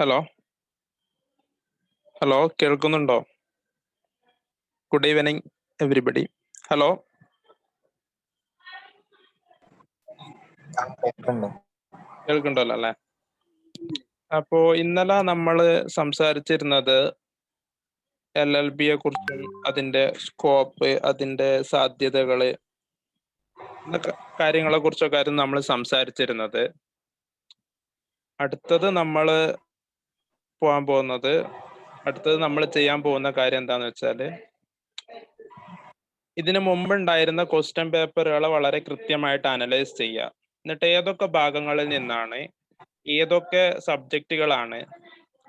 Hello hello കേൾക്കുന്നുണ്ടോ? Good evening everybody. Hello കേൾക്കുന്നുണ്ടല്ലോ അല്ലേ? അപ്പോ ഇന്നലെ നമ്മള് സംസാരിച്ചിരുന്നത് LLBയെ കുറിച്ചും അതിന്റെ സ്കോപ്പ്, അതിന്റെ സാധ്യതകള് കാര്യങ്ങളെ കുറിച്ചൊക്കെ ആയിരുന്നു നമ്മൾ സംസാരിച്ചിരുന്നത്. അടുത്തത് നമ്മൾ ചെയ്യാൻ പോകുന്ന കാര്യം എന്താന്ന് വെച്ചാല്, ഇതിനു മുമ്പുണ്ടായിരുന്ന ക്വസ്റ്റ്യൻ പേപ്പറുകളെ വളരെ കൃത്യമായിട്ട് അനലൈസ് ചെയ്യുക. എന്നിട്ട് ഏതൊക്കെ ഭാഗങ്ങളിൽ നിന്നാണ്, ഏതൊക്കെ സബ്ജക്റ്റുകളാണ്,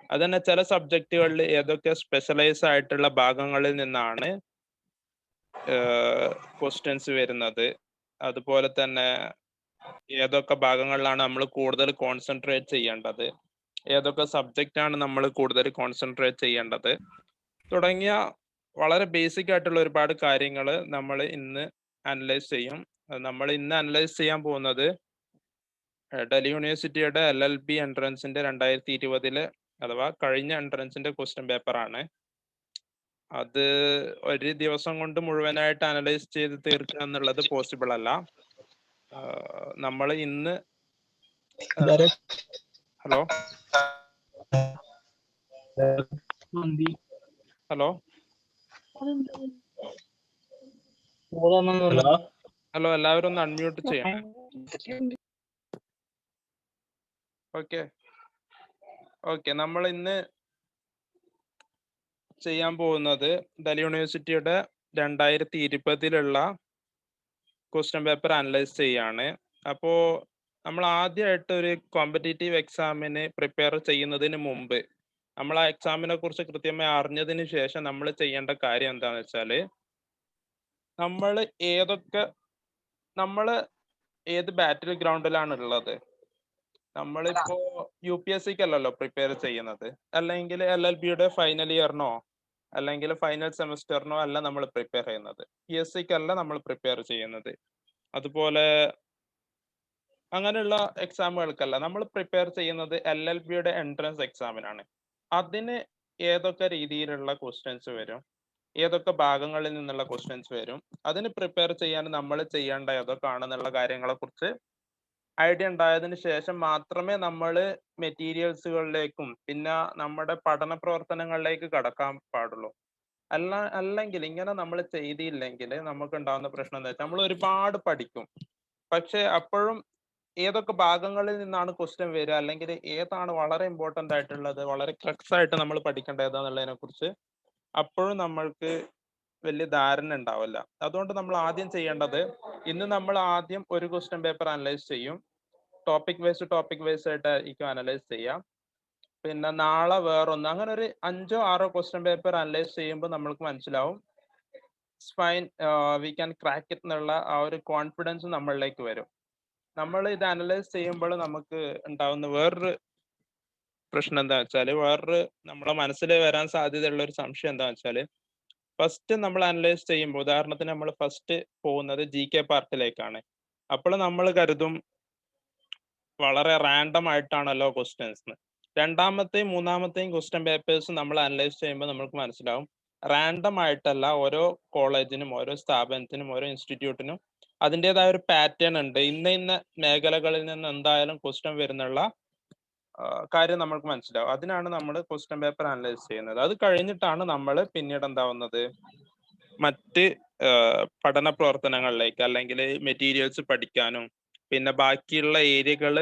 അതന്നെ ചില സബ്ജക്റ്റുകളിൽ ഏതൊക്കെ സ്പെഷ്യലൈസ് ആയിട്ടുള്ള ഭാഗങ്ങളിൽ നിന്നാണ് ക്വസ്റ്റ്യൻസ് വരുന്നത്, അതുപോലെ തന്നെ ഏതൊക്കെ ഭാഗങ്ങളിലാണ് നമ്മൾ കൂടുതൽ കോൺസെൻട്രേറ്റ് ചെയ്യേണ്ടത്, ഏതൊക്കെ സബ്ജക്റ്റ് ആണ് നമ്മൾ കൂടുതൽ കോൺസെൻട്രേറ്റ് ചെയ്യേണ്ടത് തുടങ്ങിയ വളരെ ബേസിക് ആയിട്ടുള്ള ഒരുപാട് കാര്യങ്ങൾ നമ്മൾ ഇന്ന് അനലൈസ് ചെയ്യും. നമ്മൾ ഇന്ന് അനലൈസ് ചെയ്യാൻ പോകുന്നത് ഡൽഹി യൂണിവേഴ്സിറ്റിയുടെ LLB എൻട്രൻസിന്റെ 2020 അഥവാ കഴിഞ്ഞ എൻട്രൻസിന്റെ ക്വസ്റ്റ്യൻ പേപ്പർ ആണ്. അത് ഒരു ദിവസം കൊണ്ട് മുഴുവനായിട്ട് അനലൈസ് ചെയ്ത് തീർക്കുക എന്നുള്ളത് പോസിബിൾ അല്ല. നമ്മൾ ഇന്ന് ഹലോ ഹലോ ഹലോ എല്ലാവരും ഒന്ന് അൺമ്യൂട്ട് ചെയ്യണേ. ഓക്കെ നമ്മൾ ഇന്ന് ചെയ്യാൻ പോകുന്നത് ഡൽഹി യൂണിവേഴ്സിറ്റിയുടെ 2020 ക്വസ്റ്റ്യൻ പേപ്പർ അനലൈസ് ചെയ്യാണ്. അപ്പോൾ നമ്മൾ ആദ്യമായിട്ട് ഒരു കോമ്പറ്റേറ്റീവ് എക്സാമിന് പ്രിപ്പയർ ചെയ്യുന്നതിന് മുമ്പ്, നമ്മൾ ആ എക്സാമിനെ കുറിച്ച് കൃത്യമായി അറിഞ്ഞതിന് ശേഷം നമ്മൾ ചെയ്യേണ്ട കാര്യം എന്താണെന്ന് വെച്ചാൽ, നമ്മൾ ഏത് ബാറ്റിൽ ഗ്രൗണ്ടിലാണ് ഉള്ളത്. നമ്മളിപ്പോ UPSC അല്ലല്ലോ പ്രിപ്പയർ ചെയ്യുന്നത്, അല്ലെങ്കിൽ LLBയുടെ ഫൈനൽ ഇയറിനോ അല്ലെങ്കിൽ ഫൈനൽ സെമസ്റ്ററിനോ അല്ല നമ്മൾ പ്രിപ്പയർ ചെയ്യുന്നത്. PSC അല്ല നമ്മൾ പ്രിപ്പയർ ചെയ്യുന്നത്. അതുപോലെ അങ്ങനെയുള്ള എക്സാമുകൾക്കല്ല നമ്മൾ പ്രിപ്പയർ ചെയ്യുന്നത്. LLBയുടെ എൻട്രൻസ് എക്സാമിനാണ്. അതിന് ഏതൊക്കെ രീതിയിലുള്ള ക്വസ്റ്റ്യൻസ് വരും, ഏതൊക്കെ ഭാഗങ്ങളിൽ നിന്നുള്ള ക്വസ്റ്റ്യൻസ് വരും, അതിന് പ്രിപ്പയർ ചെയ്യാൻ നമ്മൾ ചെയ്യേണ്ട ഏതൊക്കെയാണെന്നുള്ള കാര്യങ്ങളെ കുറിച്ച് ഐഡിയ ഉണ്ടായതിനു ശേഷം മാത്രമേ നമ്മൾ മെറ്റീരിയൽസുകളിലേക്കും പിന്നെ നമ്മുടെ പഠന പ്രവർത്തനങ്ങളിലേക്ക് കടക്കാൻ പാടുള്ളൂ. അല്ലെങ്കിൽ ഇങ്ങനെ നമ്മൾ ചെയ്തില്ലെങ്കിൽ നമുക്ക് ഉണ്ടാകുന്ന പ്രശ്നം എന്താ വെച്ചാൽ, നമ്മൾ ഒരുപാട് പഠിക്കും, പക്ഷെ അപ്പോഴും ഏതൊക്കെ ഭാഗങ്ങളിൽ നിന്നാണ് ക്വസ്റ്റ്യൻ വരിക, അല്ലെങ്കിൽ ഏതാണ് വളരെ ഇമ്പോർട്ടൻ്റ് ആയിട്ടുള്ളത്, വളരെ ക്രക്സ് ആയിട്ട് നമ്മൾ പഠിക്കേണ്ടതെന്നുള്ളതിനെ കുറിച്ച് അപ്പോഴും നമ്മൾക്ക് വലിയ ധാരണ ഉണ്ടാവില്ല. അതുകൊണ്ട് നമ്മൾ ആദ്യം ചെയ്യേണ്ടത്, ഇന്ന് നമ്മൾ ആദ്യം ഒരു ക്വസ്റ്റ്യൻ പേപ്പർ അനലൈസ് ചെയ്യും. ടോപ്പിക് വൈസ് ആയിട്ടായിരിക്കും അനലൈസ് ചെയ്യാം. പിന്നെ നാളെ വേറൊന്ന്, അങ്ങനെ ഒരു 5 or 6 ക്വസ്റ്റ്യൻ പേപ്പർ അനലൈസ് ചെയ്യുമ്പോൾ നമ്മൾക്ക് മനസ്സിലാവും fine, we can crack it എന്നുള്ള ആ ഒരു കോൺഫിഡൻസ് നമ്മളിലേക്ക് വരും. നമ്മൾ ഇത് അനലൈസ് ചെയ്യുമ്പോൾ നമുക്ക് ഉണ്ടാവുന്ന വേറൊരു പ്രശ്നം എന്താ വെച്ചാൽ, നമ്മളെ മനസ്സിൽ വരാൻ സാധ്യതയുള്ള ഒരു സംശയം എന്താ വെച്ചാൽ, ഫസ്റ്റ് നമ്മൾ അനലൈസ് ചെയ്യുമ്പോൾ, ഉദാഹരണത്തിന് നമ്മൾ ഫസ്റ്റ് പോകുന്നത് GK പാർട്ടിലേക്കാണ്. അപ്പോൾ നമ്മൾ കരുതും വളരെ റാൻഡം ആയിട്ടാണല്ലോ ക്വസ്റ്റ്യൻസ്. രണ്ടാമത്തെയും മൂന്നാമത്തെയും ക്വസ്റ്റ്യൻ പേപ്പേഴ്സ് നമ്മൾ അനലൈസ് ചെയ്യുമ്പോൾ നമുക്ക് മനസ്സിലാവും റാൻഡം ആയിട്ടല്ല, ഓരോ കോളേജിനും ഓരോ സ്ഥാപനത്തിനും ഓരോ ഇൻസ്റ്റിറ്റ്യൂട്ടിനും അതിൻ്റെതായ ഒരു പാറ്റേൺ ഉണ്ട്. ഇന്ന മേഖലകളിൽ നിന്ന് എന്തായാലും ക്വസ്റ്റ്യൻ വരുന്നുള്ള കാര്യം നമ്മൾക്ക് മനസ്സിലാവും. അതിനാണ് നമ്മൾ ക്വസ്റ്റ്യൻ പേപ്പർ അനലൈസ് ചെയ്യുന്നത്. അത് കഴിഞ്ഞിട്ടാണ് നമ്മൾ പിന്നീട് എന്താവുന്നത്, മറ്റ് പഠന പ്രവർത്തനങ്ങളിലേക്ക് അല്ലെങ്കിൽ മെറ്റീരിയൽസ് പഠിക്കാനും പിന്നെ ബാക്കിയുള്ള ഏരിയകൾ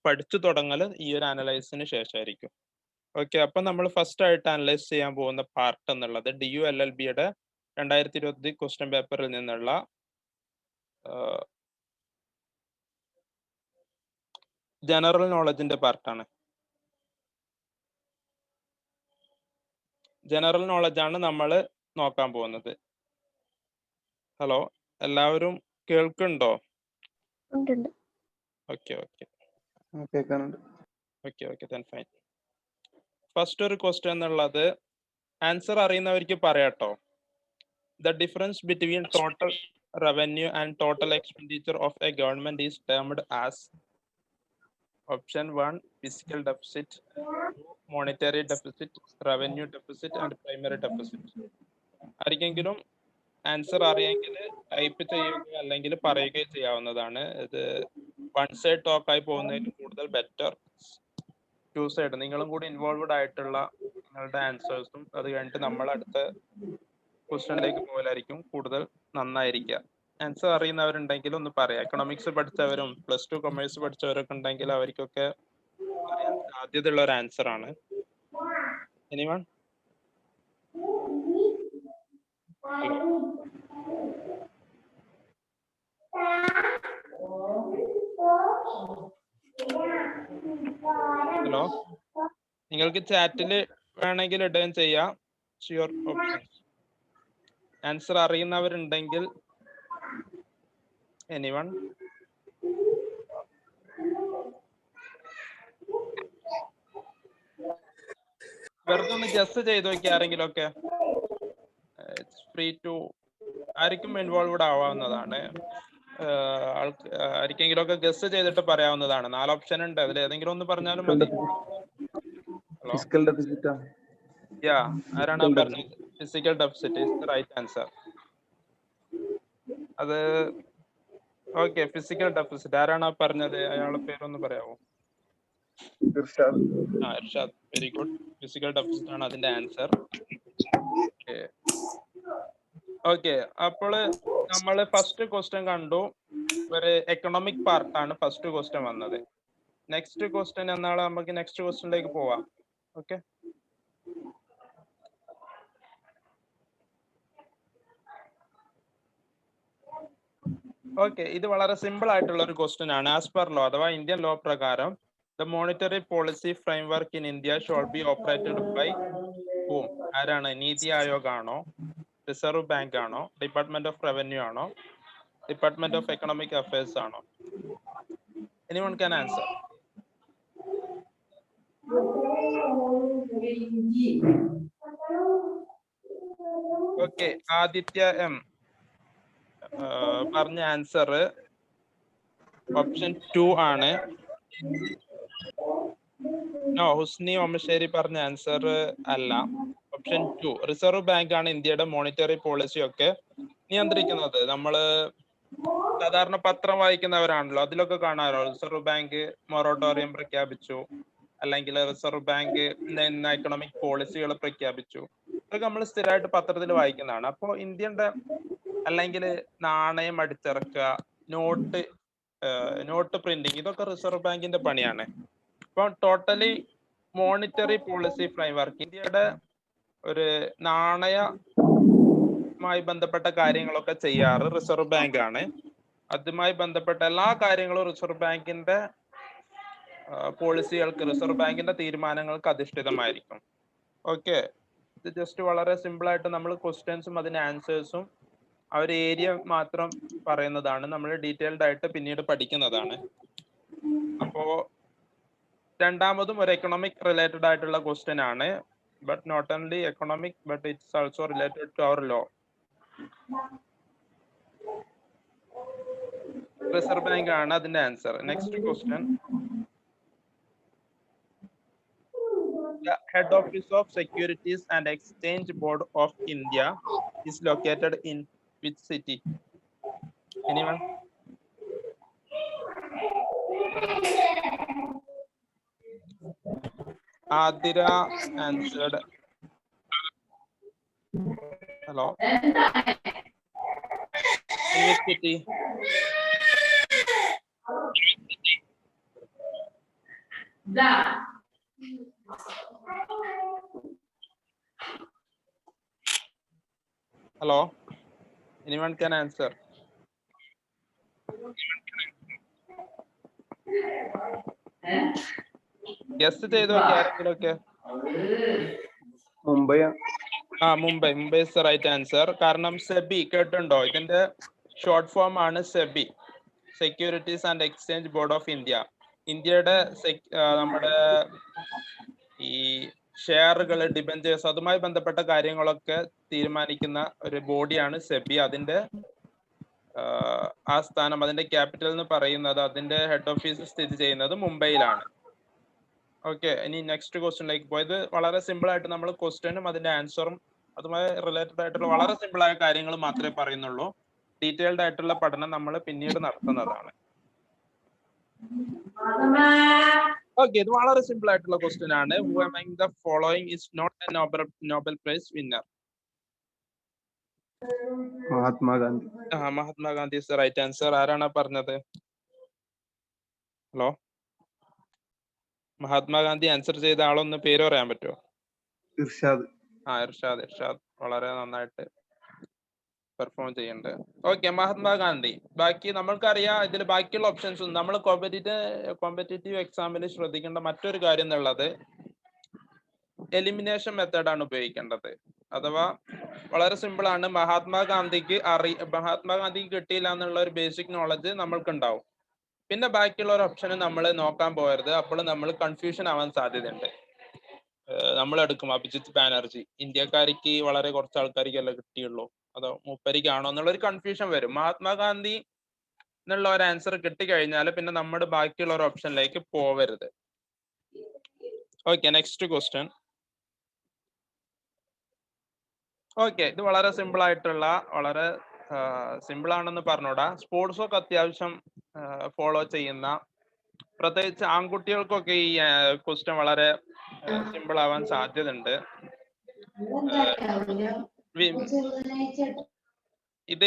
പഠിച്ചു തുടങ്ങൽ ഈ ഒരു അനലൈസിന് ശേഷമായിരിക്കും. ഓക്കെ, അപ്പൊ നമ്മൾ ഫസ്റ്റ് ആയിട്ട് അനലൈസ് ചെയ്യാൻ പോകുന്ന പാർട്ട് എന്നുള്ളത് DU LLBയുടെ 2020 ക്വസ്റ്റ്യൻ പേപ്പറിൽ നിന്നുള്ള ജനറൽ നോളജിന്റെ പാർട്ടാണ്. ജനറൽ നോളജ് ആണ് നമ്മൾ നോക്കാൻ പോകുന്നത്. ഹലോ, എല്ലാവരും കേൾക്കുന്നുണ്ടോ? Okay then fine. ഫസ്റ്റ് ഒരു ക്വസ്റ്റ്യൻ എന്നുള്ളത് ആൻസർ അറിയുന്നവർക്ക് പറയാട്ടോ. The difference between total revenue and total expenditure of a government is termed as. Option 1 physical deficit, monetary deficit, revenue deficit and primary deficit. ആർക്കെങ്കിലും answer അറിയെങ്കിൽ type ചെയ്യുക അല്ലെങ്കിൽ പറയുകയോ ചെയ്യാവുന്നതാണ്. ഇത് വൺ സൈഡ് ടോക്ക് ആയി പോകുന്നതിൽ കൂടുതൽ ബെറ്റർ ടു സൈഡ് നിങ്ങളും കൂടി ഇൻവോൾവഡ് ആയിട്ടുള്ള നിങ്ങളുടെ ആൻസേഴ്സും അത് കഴിഞ്ഞിട്ട് നമ്മൾ അടുത്ത ക്വസ്റ്റ്യനിലേക്ക് പോകലായിരിക്കും കൂടുതൽ നന്നായിരിക്കുക. ആൻസർ അറിയുന്നവരുണ്ടെങ്കിൽ ഒന്ന് പറയാം. എക്കണോമിക്സ് പഠിച്ചവരും +2 കൊമേഴ്സ് പഠിച്ചവരൊക്കെ ഉണ്ടെങ്കിൽ അവർക്കൊക്കെ അറിയാൻ സാധ്യതയുള്ള ഒരു ആൻസർ ആണ്. എനിവൺ? ഹലോ, നിങ്ങൾക്ക് ചാറ്റിൽ വേണമെങ്കിൽ ഇടുകയും ചെയ്യാം. Your option. ആൻസർ അറിയുന്നവരുണ്ടെങ്കിൽ എനിവൺ? വെറുതെ ഒന്ന് ജസ്റ്റ് ചെയ്ത് നോക്കി ആരെങ്കിലും ഒക്കെ. ഫ്രീ ടു ആർക്കും ഇൻവോൾവഡ് ആവാവുന്നതാണ്. ആർക്കെങ്കിലും ഒക്കെ ഗസ് ചെയ്തിട്ട് പറയാവുന്നതാണ്. 4 ഓപ്ഷൻ ഉണ്ട്, അതിൽ ഏതെങ്കിലും ഒന്ന് പറഞ്ഞാലും മതി. യാ, ആരാണ് പറഞ്ഞത്? Fiscal deficit is the right answer. അത് ഓക്കെ, ഫിസിക്കൽ ഡെഫിസിറ്റ്. ആരാണ് പറഞ്ഞത്? അയാളുടെ പേരൊന്ന് പറയാമോ? Irshad. Very good. Fiscal deficit ആണ് അതിന്റെ ആൻസർ. ഓക്കെ, അപ്പോൾ നമ്മൾ ഫസ്റ്റ് ക്വസ്റ്റ്യൻ കണ്ടു. ഒരു എക്കണോമിക് പാർട്ടാണ് ഫസ്റ്റ് ക്വസ്റ്റ്യൻ വന്നത്. നെക്സ്റ്റ് ക്വസ്റ്റ്യൻ എന്നാണ്, നമുക്ക് നെക്സ്റ്റ് ക്വസ്റ്റ്യനിലേക്ക് പോവാം. ഓക്കെ, ഇത് വളരെ സിമ്പിൾ ആയിട്ടുള്ള ഒരു ക്വസ്റ്റ്യൻ ആണ്. ആസ് പെർ ലോ അഥവാ ഇന്ത്യൻ ലോ പ്രകാരം the monetary policy framework in India shall be operated by whom? ആരാണ്? നീതി ആയോഗ് ആണോ, റിസർവ് ബാങ്ക് ആണോ, ഡിപ്പാർട്ട്മെന്റ് ഓഫ് റവന്യൂ ആണോ, ഡിപ്പാർട്ട്മെന്റ് ഓഫ് എക്കണോമിക് അഫയേഴ്സ് ആണോ? Anyone can answer? Okay, Aditya M പറഞ്ഞ answer option 2 ആണ്. No, Husni Omassery പറഞ്ഞ ആൻസർ അല്ല. ഓപ്ഷൻ 2 റിസർവ് ബാങ്ക് ആണ് ഇന്ത്യയുടെ മോണിറ്ററി പോളിസി ഒക്കെ നിയന്ത്രിക്കുന്നത്. നമ്മള് സാധാരണ പത്രം വായിക്കുന്നവരാണല്ലോ, അതിലൊക്കെ കാണാറോ റിസർവ് ബാങ്ക് മൊറട്ടോറിയം പ്രഖ്യാപിച്ചു, അല്ലെങ്കിൽ റിസർവ് ബാങ്ക് ഇന്ന എക്കണോമിക് പോളിസികൾ പ്രഖ്യാപിച്ചു. ഇതൊക്കെ നമ്മൾ സ്ഥിരമായിട്ട് പത്രത്തിൽ വായിക്കുന്നതാണ്. അപ്പോൾ ഇന്ത്യയുടെ അല്ലെങ്കിൽ നാണയം അടിച്ചിറക്കുക, നോട്ട് പ്രിന്റിങ്, ഇതൊക്കെ റിസർവ് ബാങ്കിന്റെ പണിയാണ്. ഇപ്പൊ ടോട്ടലി മോണിറ്ററി പോളിസി ഫ്രെയിംവർക്ക്, ഇന്ത്യയുടെ ഒരു നാണയവുമായി ബന്ധപ്പെട്ട കാര്യങ്ങളൊക്കെ ചെയ്യാറ് റിസർവ് ബാങ്ക് ആണ്. അതുമായി ബന്ധപ്പെട്ട എല്ലാ കാര്യങ്ങളും റിസർവ് ബാങ്കിന്റെ പോളിസികൾക്ക്, റിസർവ് ബാങ്കിന്റെ തീരുമാനങ്ങൾക്ക് അധിഷ്ഠിതമായിരിക്കും. ഓക്കെ, ഇത് ജസ്റ്റ് വളരെ സിമ്പിൾ ആയിട്ട് നമ്മൾ ക്വസ്റ്റ്യൻസും അതിന്റെ ആൻസേഴ്സും ആ ഒരു ഏരിയ മാത്രം പറയുന്നതാണ്. നമ്മൾ ഡീറ്റെയിൽഡ് ആയിട്ട് പിന്നീട് പഠിക്കുന്നതാണ്. അപ്പോ രണ്ടാമതും ഒരു എക്കണോമിക് റിലേറ്റഡ് ആയിട്ടുള്ള ക്വസ്റ്റ്യൻ ആണ്. But not only economic, but it's also related to our law. Reserve Bank ആണ് അതിന്റെ answer. Next question. The head office of Securities and Exchange Board of India is located in which city? Anyone? Adira answered. Hello. In which city? Hello. Anyone can answer? Guess ചെയ്ത് നോക്കി ആരെങ്കിലും ഒക്കെ. Mumbai. Mumbai is right answer. കാരണം SEBI കേട്ടുണ്ടോ? ഇതിന്റെ short form ആണ് SEBI, securities and exchange board of India. ഇന്ത്യയുടെ നമ്മുടെ ഈ ഷെയറുകൾ, ഡിബഞ്ചേഴ്സ്, അതുമായി ബന്ധപ്പെട്ട കാര്യങ്ങളൊക്കെ തീരുമാനിക്കുന്ന ഒരു ബോഡിയാണ് സെബി. അതിന്റെ ആസ്ഥാനം, അതിന്റെ ക്യാപിറ്റൽ എന്ന് പറയുന്നത്, അതിന്റെ ഹെഡ് ഓഫീസ് സ്ഥിതി ചെയ്യുന്നത് മുംബൈയിലാണ്. ഓക്കെ, ഇനി നെക്സ്റ്റ് ക്വസ്റ്റ്യനിലേക്ക് പോയത് വളരെ സിമ്പിൾ ആയിട്ട് നമ്മൾ ക്വസ്റ്റ്യനും അതിന്റെ ആൻസറും അതുമായി റിലേറ്റഡ് ആയിട്ടുള്ള വളരെ സിമ്പിൾ ആയ കാര്യങ്ങൾ മാത്രമേ പറയുന്നുള്ളൂ. ഡീറ്റെയിൽഡ് ആയിട്ടുള്ള പഠനം നമ്മൾ പിന്നീട് നടത്തുന്നതാണ്. ഓക്കെ, ഇത് വളരെ സിമ്പിൾ ആയിട്ടുള്ള ക്വസ്റ്റ്യൻ ആണ്. Who among the following is not a Nobel Prize winner? Mahatma Gandhi. Mahatma Gandhi is the right answer. ആരാണ് പറഞ്ഞത്? ഹലോ, മഹാത്മാഗാന്ധി ആൻസർ ചെയ്ത ആളൊന്ന് പേര് പറയാൻ പറ്റുമോ? ഇർഷാദ്. ഇർഷാദ് വളരെ നന്നായിട്ട് പെർഫോം ചെയ്യുന്നുണ്ട്. ഓക്കെ, മഹാത്മാഗാന്ധി. ബാക്കി നമ്മൾക്കറിയാം, ഇതിൽ ബാക്കിയുള്ള ഓപ്ഷൻസ് നമ്മൾ കോമ്പറ്റേറ്റീവ് എക്സാമിന് ശ്രദ്ധിക്കേണ്ട മറ്റൊരു കാര്യം എന്നുള്ളത് എലിമിനേഷൻ മെത്തേഡാണ് ഉപയോഗിക്കേണ്ടത്. അഥവാ വളരെ സിമ്പിൾ ആണ്, മഹാത്മാഗാന്ധിക്ക് കിട്ടിയില്ല എന്നുള്ള ഒരു ബേസിക് നോളജ് നമ്മൾക്ക് ഉണ്ടാവും. പിന്നെ ബാക്കിയുള്ള ഒരു ഓപ്ഷന് നമ്മൾ നോക്കാൻ പോകരുത്. അപ്പോൾ നമ്മൾ കൺഫ്യൂഷൻ ആവാൻ സാധ്യതയുണ്ട്. നമ്മൾ എടുക്കും അഭിജിത്ത് ബാനർജി, ഇന്ത്യക്കാർക്ക് വളരെ കുറച്ച് ആൾക്കാർക്കല്ലേ കിട്ടിയുള്ളൂ, അതോ മൂപ്പരിക്കാണോ എന്നുള്ളൊരു കൺഫ്യൂഷൻ വരും. മഹാത്മാഗാന്ധി എന്നുള്ള ഒരു ആൻസർ കിട്ടിക്കഴിഞ്ഞാൽ പിന്നെ നമ്മുടെ ബാക്കിയുള്ള ഒരു ഓപ്ഷനിലേക്ക് പോവരുത്. Okay, next question. ഓക്കെ, ഇത് വളരെ സിമ്പിൾ ആയിട്ടുള്ള, വളരെ സിമ്പിൾ ആണെന്ന് പറഞ്ഞൂടാ, സ്പോർട്സ് ഒക്കെ അത്യാവശ്യം ഫോളോ ചെയ്യുന്ന, പ്രത്യേകിച്ച് ആൺകുട്ടികൾക്കൊക്കെ ഈ ക്വസ്റ്റ്യൻ വളരെ സിമ്പിൾ ആവാൻ സാധ്യതയുണ്ട്. ഇത്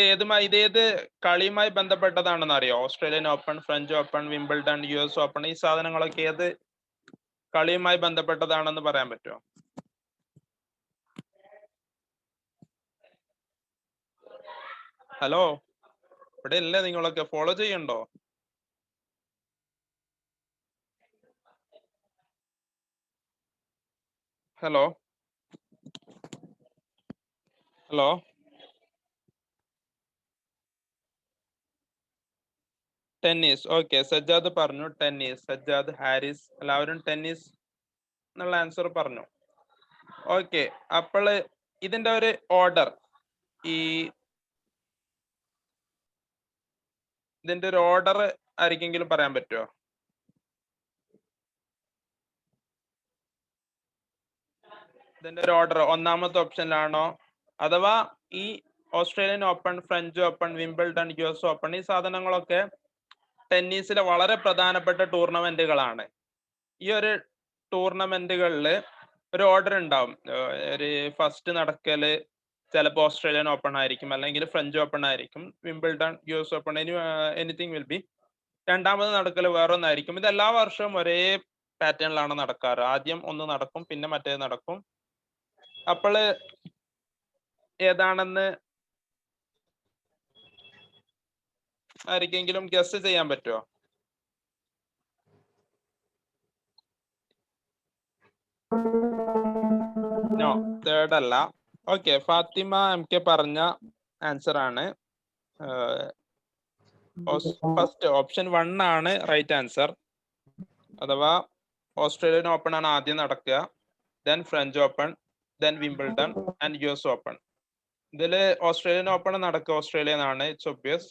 ഏത് കളിയുമായി ബന്ധപ്പെട്ടതാണെന്ന് അറിയോ? Australian open, French open, Wimbledon, US open, ഈ സാധനങ്ങളൊക്കെ ഏത് കളിയുമായി ബന്ധപ്പെട്ടതാണെന്ന് പറയാൻ പറ്റുമോ? ഹലോ, ഇവിടെ ഇല്ലേ? നിങ്ങളൊക്കെ ഫോളോ ചെയ്യണ്ടോ? Hello hello tennis. Okay, Sajjad പറഞ്ഞു ടെന്നീസ്. സജ്ജാദ്, ഹാരിസ്, എല്ലാവരും ടെന്നീസ് എന്നുള്ള ആൻസർ പറഞ്ഞു. ഓക്കെ, അപ്പോൾ ഇതിന്റെ ഒരു ഓർഡർ, ഇതിന്റെ ഒരു ഓർഡർ ആർക്കെങ്കിലും പറയാൻ പറ്റുമോ? ഇതിന്റെ ഒരു ഓർഡർ ഒന്നാമത്തെ ഓപ്ഷനിലാണോ, അഥവാ ഈ Australian open, French open, Wimbledon, US open, ഈ സാധനങ്ങളൊക്കെ ടെന്നീസിലെ വളരെ പ്രധാനപ്പെട്ട ടൂർണമെന്റുകളാണ്. ഈ ഒരു ടൂർണമെന്റുകളിൽ ഒരു ഓർഡർ ഉണ്ടാവും. ഒരു ഫസ്റ്റ് നടക്കല് ചിലപ്പോൾ ഓസ്ട്രേലിയൻ ഓപ്പൺ ആയിരിക്കും, അല്ലെങ്കിൽ ഫ്രഞ്ച് ഓപ്പൺ ആയിരിക്കും, Wimbledon, US open, anything will be. രണ്ടാമത് നടക്കല് വേറൊന്നായിരിക്കും. ഇത് എല്ലാ വർഷവും ഒരേ പാറ്റേണിലാണ് നടക്കാറ്. ആദ്യം ഒന്ന് നടക്കും, പിന്നെ മറ്റേത് നടക്കും. അപ്പോൾ ഏതാണെന്ന് ആർക്കെങ്കിലും ഗസ് ചെയ്യാൻ പറ്റുമോ? നോ, തേർഡ് അല്ല. ഓക്കെ, ഫാത്തിമ MK പറഞ്ഞ ആൻസർ ആണ്. ഫസ്റ്റ് ഓപ്ഷൻ 1 ആണ് റൈറ്റ് ആൻസർ. അഥവാ ഓസ്ട്രേലിയൻ ഓപ്പൺ ആണ് ആദ്യം നടക്കുക, then French open, then Wimbledon and US open. ഇതില് ഓസ്ട്രേലിയൻ ഓപ്പൺ നടക്കുക ഓസ്ട്രേലിയനാണ്, it's obvious.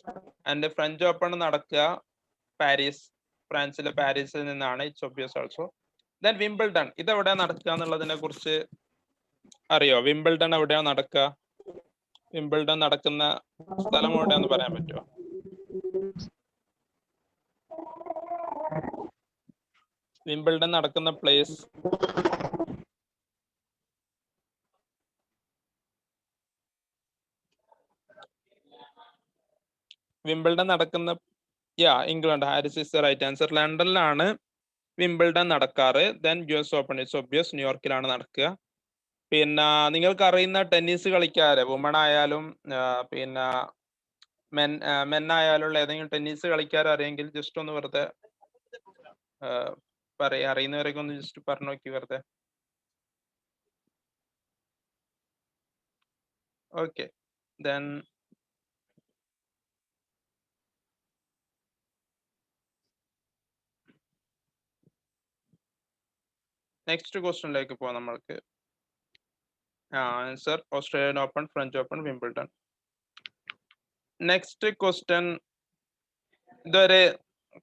And French open നടക്കുക പാരീസ്, ഫ്രാൻസിലെ പാരീസിൽ നിന്നാണ്, it's obvious also. Then Wimbledon, ഇത് എവിടെയാ നടക്കുക എന്നുള്ളതിനെ കുറിച്ച് അറിയോ? വിംബിൾഡൺ എവിടെയാ നടക്കുക? വിംബിൾഡൺ നടക്കുന്ന സ്ഥലം എവിടെയാന്ന് പറയാൻ പറ്റുമോ? വിംബിൾഡൺ നടക്കുന്ന പ്ലേസ്. വിംബിൾഡൺ നടക്കുന്ന, England. Haris is the right answer. ലണ്ടനിലാണ് വിംബിൾഡൺ നടക്കാറ്. Then US open, it's obvious, ന്യൂയോർക്കിലാണ് നടക്കുക. പിന്നെ നിങ്ങൾക്ക് അറിയുന്ന ടെന്നീസ് കളിക്കാര്, വുമൺ ആയാലും പിന്നെ മെൻ ആയാലുള്ള ഏതെങ്കിലും ടെന്നീസ് കളിക്കാർ അറിയെങ്കിൽ ജസ്റ്റ് ഒന്ന് വെറുതെ പറയാ, അറിയുന്നവരൊക്കെ ഒന്ന് ജസ്റ്റ് പറഞ്ഞു നോക്കി വെറുതെ. ഓക്കെ, ദെൻ നെക്സ്റ്റ് ക്വസ്റ്റ്യനിലേക്ക് പോവാം നമ്മൾക്ക്. Answer Australian open, French open, Wimbledon. Next question ഇതൊരു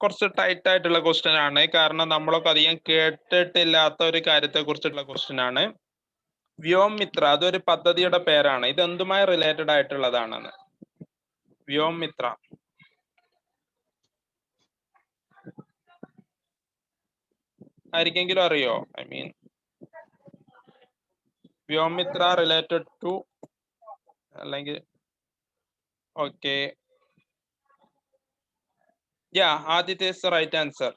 കുറച്ച് ടൈറ്റ് ആയിട്ടുള്ള ക്വസ്റ്റ്യൻ ആണ്, കാരണം നമ്മളൊക്കെ അധികം കേട്ടിട്ടില്ലാത്ത ഒരു കാര്യത്തെ കുറിച്ചുള്ള ക്വസ്റ്റ്യൻ ആണ്. വ്യോമിത്ര അതൊരു പദ്ധതിയുടെ പേരാണ്. ഇത് എന്തുമായി റിലേറ്റഡ് ആയിട്ടുള്ളതാണെന്ന്? വ്യോമിത്ര ആർക്കെങ്കിലും അറിയോ? I mean Vyommitra related to, അല്ലെങ്കിൽ okay, yeah Aditya is the right answer.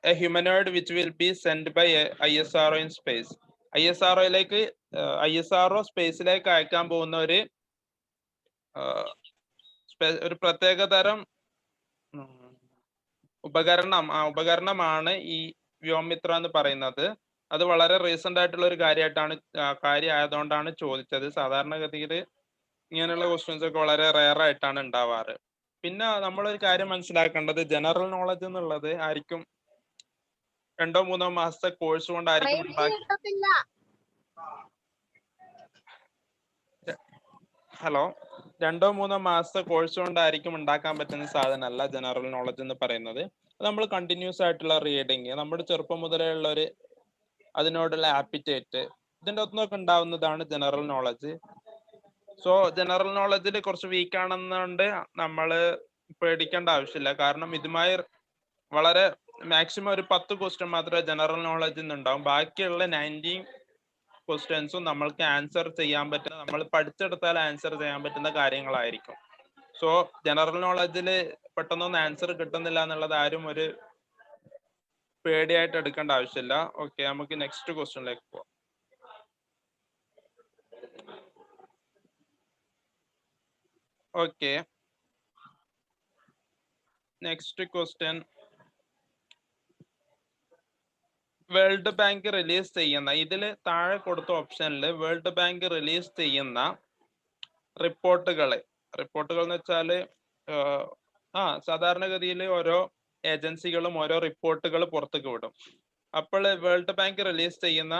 A humanoid which will be sent by ISRO in space. ISROയിലേക്ക് ISRO സ്പേസിലേക്ക് അയക്കാൻ പോകുന്ന ഒരു പ്രത്യേക തരം ഉപകരണമാണ് ഈ വ്യോമിത്ര എന്ന് പറയുന്നത്. അത് വളരെ റീസെന്റ് ആയിട്ടുള്ള ഒരു കാര്യമായതുകൊണ്ടാണ് ചോദിച്ചത്. സാധാരണഗതിയിൽ ഇങ്ങനെയുള്ള ക്വസ്റ്റ്യൻസ് ഒക്കെ വളരെ റെയർ ആയിട്ടാണ് ഉണ്ടാവാറ്. പിന്നെ നമ്മളൊരു കാര്യം മനസ്സിലാക്കേണ്ടത്, ജനറൽ നോളജ് എന്നുള്ളത് ആയിരിക്കും 2-3 മാസത്തെ കോഴ്സ് കൊണ്ടായിരിക്കും ഹലോ 2-3 മാസത്തെ കോഴ്സ് കൊണ്ടായിരിക്കും ഉണ്ടാക്കാൻ പറ്റുന്ന സാധനമല്ല ജനറൽ നോളജ് എന്ന് പറയുന്നത്. നമ്മൾ കണ്ടിന്യൂസ് ആയിട്ടുള്ള റീഡിങ്, നമ്മുടെ ചെറുപ്പം മുതലേ ഉള്ള അതിനോടുള്ള ആപ്പിറ്റേറ്റ്, ഇതിൻ്റെ ഒന്നൊക്കെ ഉണ്ടാവുന്നതാണ് ജനറൽ നോളജ്. സോ ജനറൽ നോളജിൽ കുറച്ച് വീക്ക് ആണെന്നുകൊണ്ട് നമ്മൾ പേടിക്കേണ്ട ആവശ്യമില്ല. കാരണം ഇതുമായി വളരെ മാക്സിമം ഒരു 10 ക്വസ്റ്റ്യൻ മാത്രമേ ജനറൽ നോളജിൽ നിന്നുണ്ടാവും. ബാക്കിയുള്ള 90 ക്വസ്റ്റ്യൻസും നമ്മൾക്ക് ആൻസർ ചെയ്യാൻ പറ്റുന്ന, നമ്മൾ പഠിച്ചെടുത്താൽ ആൻസർ ചെയ്യാൻ പറ്റുന്ന കാര്യങ്ങളായിരിക്കും. സോ ജനറൽ നോളജിൽ പെട്ടെന്നൊന്നും ആൻസർ കിട്ടുന്നില്ല എന്നുള്ളത് ആരും ഒരു പേടിയായിട്ട് എടുക്കേണ്ട ആവശ്യമില്ല. ഓക്കെ, നമുക്ക് നെക്സ്റ്റ് ക്വസ്റ്റ്യനിലേക്ക് പോവാം. Okay, next question. World Bank release ചെയ്യുന്ന, ഇതിൽ താഴെ കൊടുത്ത ഓപ്ഷനിൽ വേൾഡ് ബാങ്ക് റിലീസ് ചെയ്യുന്ന റിപ്പോർട്ടുകൾ എന്ന് വെച്ചാൽ സാധാരണഗതിയിൽ ഓരോ ഏജൻസികളും ഓരോ റിപ്പോർട്ടുകൾ പുറത്തേക്ക് വിടും. അപ്പോൾ വേൾഡ് ബാങ്ക് റിലീസ് ചെയ്യുന്ന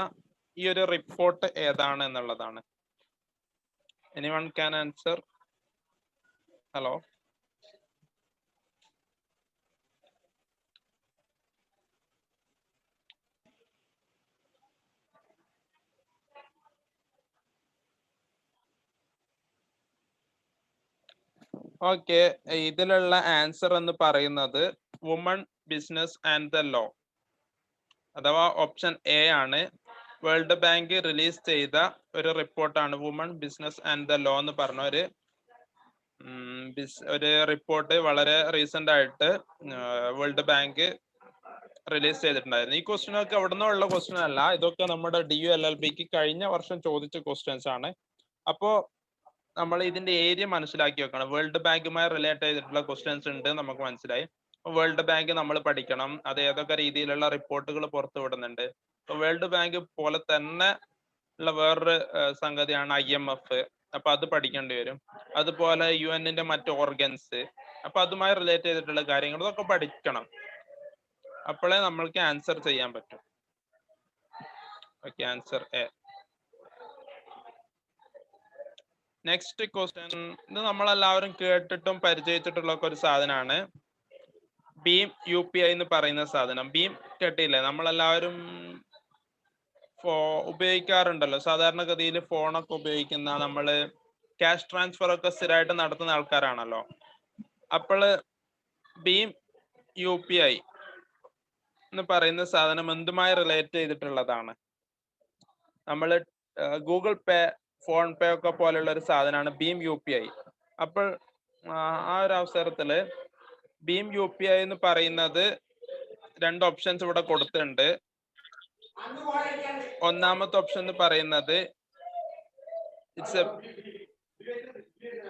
ഈ ഒരു റിപ്പോർട്ട് ഏതാണ് എന്നുള്ളതാണ്. Anyone can answer? Hello, okay, ഇതിലുള്ള ആൻസർ എന്ന് പറയുന്നത് women, business and the law, അഥവാ ഓപ്ഷൻ എ ആണ്. വേൾഡ് ബാങ്ക് റിലീസ് ചെയ്ത ഒരു റിപ്പോർട്ടാണ് women, business and the law എന്ന് പറഞ്ഞ ഒരു റിപ്പോർട്ട് വളരെ റീസെന്റ് ആയിട്ട് വേൾഡ് ബാങ്ക് റിലീസ് ചെയ്തിട്ടുണ്ടായിരുന്നു. ഈ ക്വസ്റ്റ്യനൊക്കെ എവിടെ നിന്നുള്ള ക്വസ്റ്റ്യൻ അല്ല, ഇതൊക്കെ നമ്മുടെ DU-LLBക്ക് കഴിഞ്ഞ വർഷം ചോദിച്ച ക്വസ്റ്റ്യൻസ് ആണ്. അപ്പോ നമ്മൾ ഇതിന്റെ ഏരിയ മനസ്സിലാക്കി വെക്കണം. വേൾഡ് ബാങ്കുമായി റിലേറ്റ് ചെയ്തിട്ടുള്ള ക്വസ്റ്റ്യൻസ് ഉണ്ട് നമുക്ക് മനസ്സിലായി. വേൾഡ് ബാങ്ക് നമ്മൾ പഠിക്കണം, അത് ഏതൊക്കെ രീതിയിലുള്ള റിപ്പോർട്ടുകൾ പുറത്തു വിടുന്നുണ്ട്. വേൾഡ് ബാങ്ക് പോലെ തന്നെ ഉള്ള വേറൊരു സംഗതിയാണ് IMF. അപ്പൊ അത് പഠിക്കേണ്ടി വരും. അതുപോലെ UN-ന്റെ മറ്റ് ഓർഗൻസ്, അപ്പൊ അതുമായി റിലേറ്റ് ചെയ്തിട്ടുള്ള കാര്യങ്ങൾ ഇതൊക്കെ പഠിക്കണം. അപ്പോഴേ നമ്മൾക്ക് ആൻസർ ചെയ്യാൻ പറ്റും. Okay, answer A. Next question, ഇത് നമ്മളെല്ലാവരും കേട്ടിട്ടും പരിചയിച്ചിട്ടുള്ള ഒരു സാധനമാണ് ഭീം UPI എന്ന് പറയുന്ന സാധനം. ഭീം കേട്ടില്ലേ? നമ്മളെല്ലാവരും ഉപയോഗിക്കാറുണ്ടല്ലോ. സാധാരണഗതിയിൽ ഫോണൊക്കെ ഉപയോഗിക്കുന്ന, നമ്മള് ക്യാഷ് ട്രാൻസ്ഫർ ഒക്കെ സ്ഥിരമായിട്ട് നടത്തുന്ന ആൾക്കാരാണല്ലോ. അപ്പോൾ ഭീം UPI എന്ന് പറയുന്ന സാധനം എന്തുമായി റിലേറ്റ് ചെയ്തിട്ടുള്ളതാണ്? നമ്മൾ ഗൂഗിൾ പേ, ഫോൺ പേ ഒക്കെ പോലെയുള്ള ഒരു സാധനമാണ് ഭീം UPI. അപ്പോൾ ആ ഒരു അവസരത്തിൽ ഭീം UPI എന്ന് പറയുന്നത് 2 ഓപ്ഷൻസ് ഇവിടെ കൊടുത്തിട്ടുണ്ട്. ഒന്നാമത്തെ ഓപ്ഷൻ എന്ന് പറയുന്നത്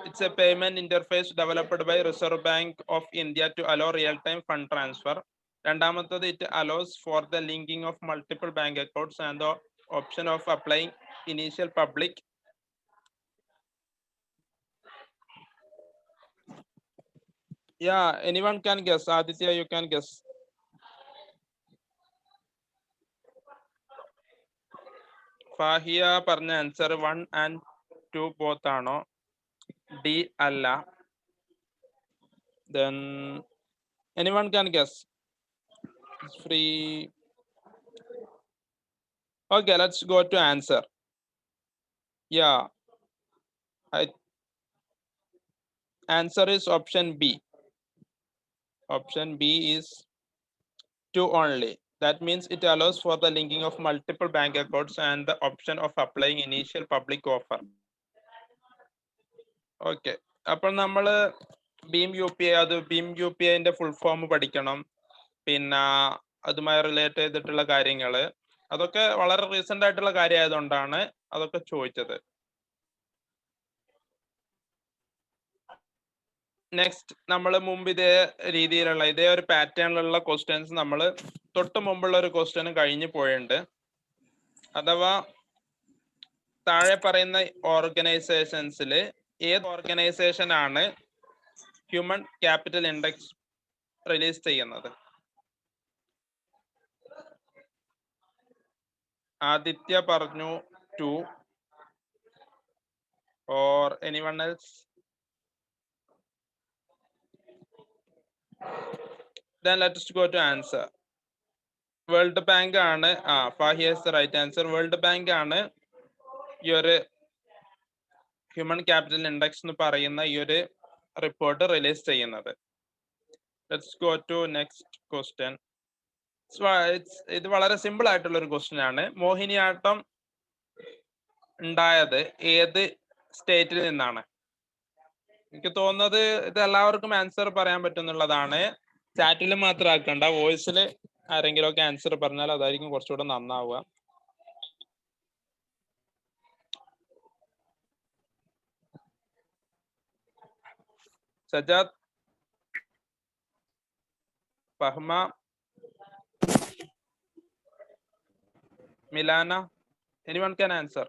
it's a payment interface developed by Reserve Bank of India to allow real-time fund transfer. രണ്ടാമത്തത് it allows for the linking of multiple bank accounts and the option of applying initial public. Yeah, anyone can guess? Aditya, you can guess. ഫാഹിയ പറഞ്ഞ answer 1 and to both ആണോ? D അല്ല. Then anyone can guess. It's free. Okay, let's go to answer. Yeah, answer is option B. Option B is 2 only. That means it allows for the linking of multiple bank accounts and the option of applying initial public offer. Okay, അപ്പോൾ നമ്മൾ Bhim U P I, അത് ഭീം U P ഐന്റെ full form പഠിക്കണം. പിന്നെ അതുമായി relate ചെയ്തിട്ടുള്ള കാര്യങ്ങൾ, അതൊക്കെ വളരെ റീസെന്റ് ആയിട്ടുള്ള കാര്യമായതുകൊണ്ടാണ് അതൊക്കെ ചോദിച്ചത്. നെക്സ്റ്റ്, നമ്മൾ മുമ്പ് ഇതേ രീതിയിലുള്ള ഇതേ ഒരു പാറ്റേണിലുള്ള ക്വസ്റ്റ്യൻസ് നമ്മൾ തൊട്ട് മുമ്പുള്ള ഒരു ക്വസ്റ്റ്യൻ കഴിഞ്ഞു പോയിട്ടുണ്ട്. അഥവാ താഴെ പറയുന്ന ഓർഗനൈസേഷൻസിൽ ഏത് ഓർഗനൈസേഷൻ ആണ് ഹ്യൂമൻ ക്യാപിറ്റൽ ഇൻഡെക്സ് റിലീസ് ചെയ്യുന്നത്? ആദിത്യ പറഞ്ഞു 2 or anyone else? Then let's go to answer. World bank ആണ്. ഫാഹി has the right answer. World bank ആണ് ഈ ഒരു ഹ്യൂമൻ ക്യാപിറ്റൽ ഇൻഡെക്സ് എന്ന് പറയുന്ന ഈ ഒരു റിപ്പോർട്ട് റിലീസ് ചെയ്യുന്നത്. Let's go to next question. ഇത് വളരെ സിമ്പിൾ ആയിട്ടുള്ള ഒരു ക്വസ്റ്റ്യൻ ആണ്. മോഹിനിയാട്ടം ഉണ്ടായത് ഏത് സ്റ്റേറ്റിൽ നിന്നാണ്? എനിക്ക് തോന്നുന്നത് ഇത് എല്ലാവർക്കും ആൻസർ പറയാൻ പറ്റുന്നുള്ളതാണ്. ചാറ്റിൽ മാത്രം ആക്കണ്ട, വോയിസിൽ ആരെങ്കിലും ഒക്കെ ആൻസർ പറഞ്ഞാൽ അതായിരിക്കും കുറച്ചുകൂടെ നന്നാവുക. Sajad, Fahma, Milana, anyone can answer?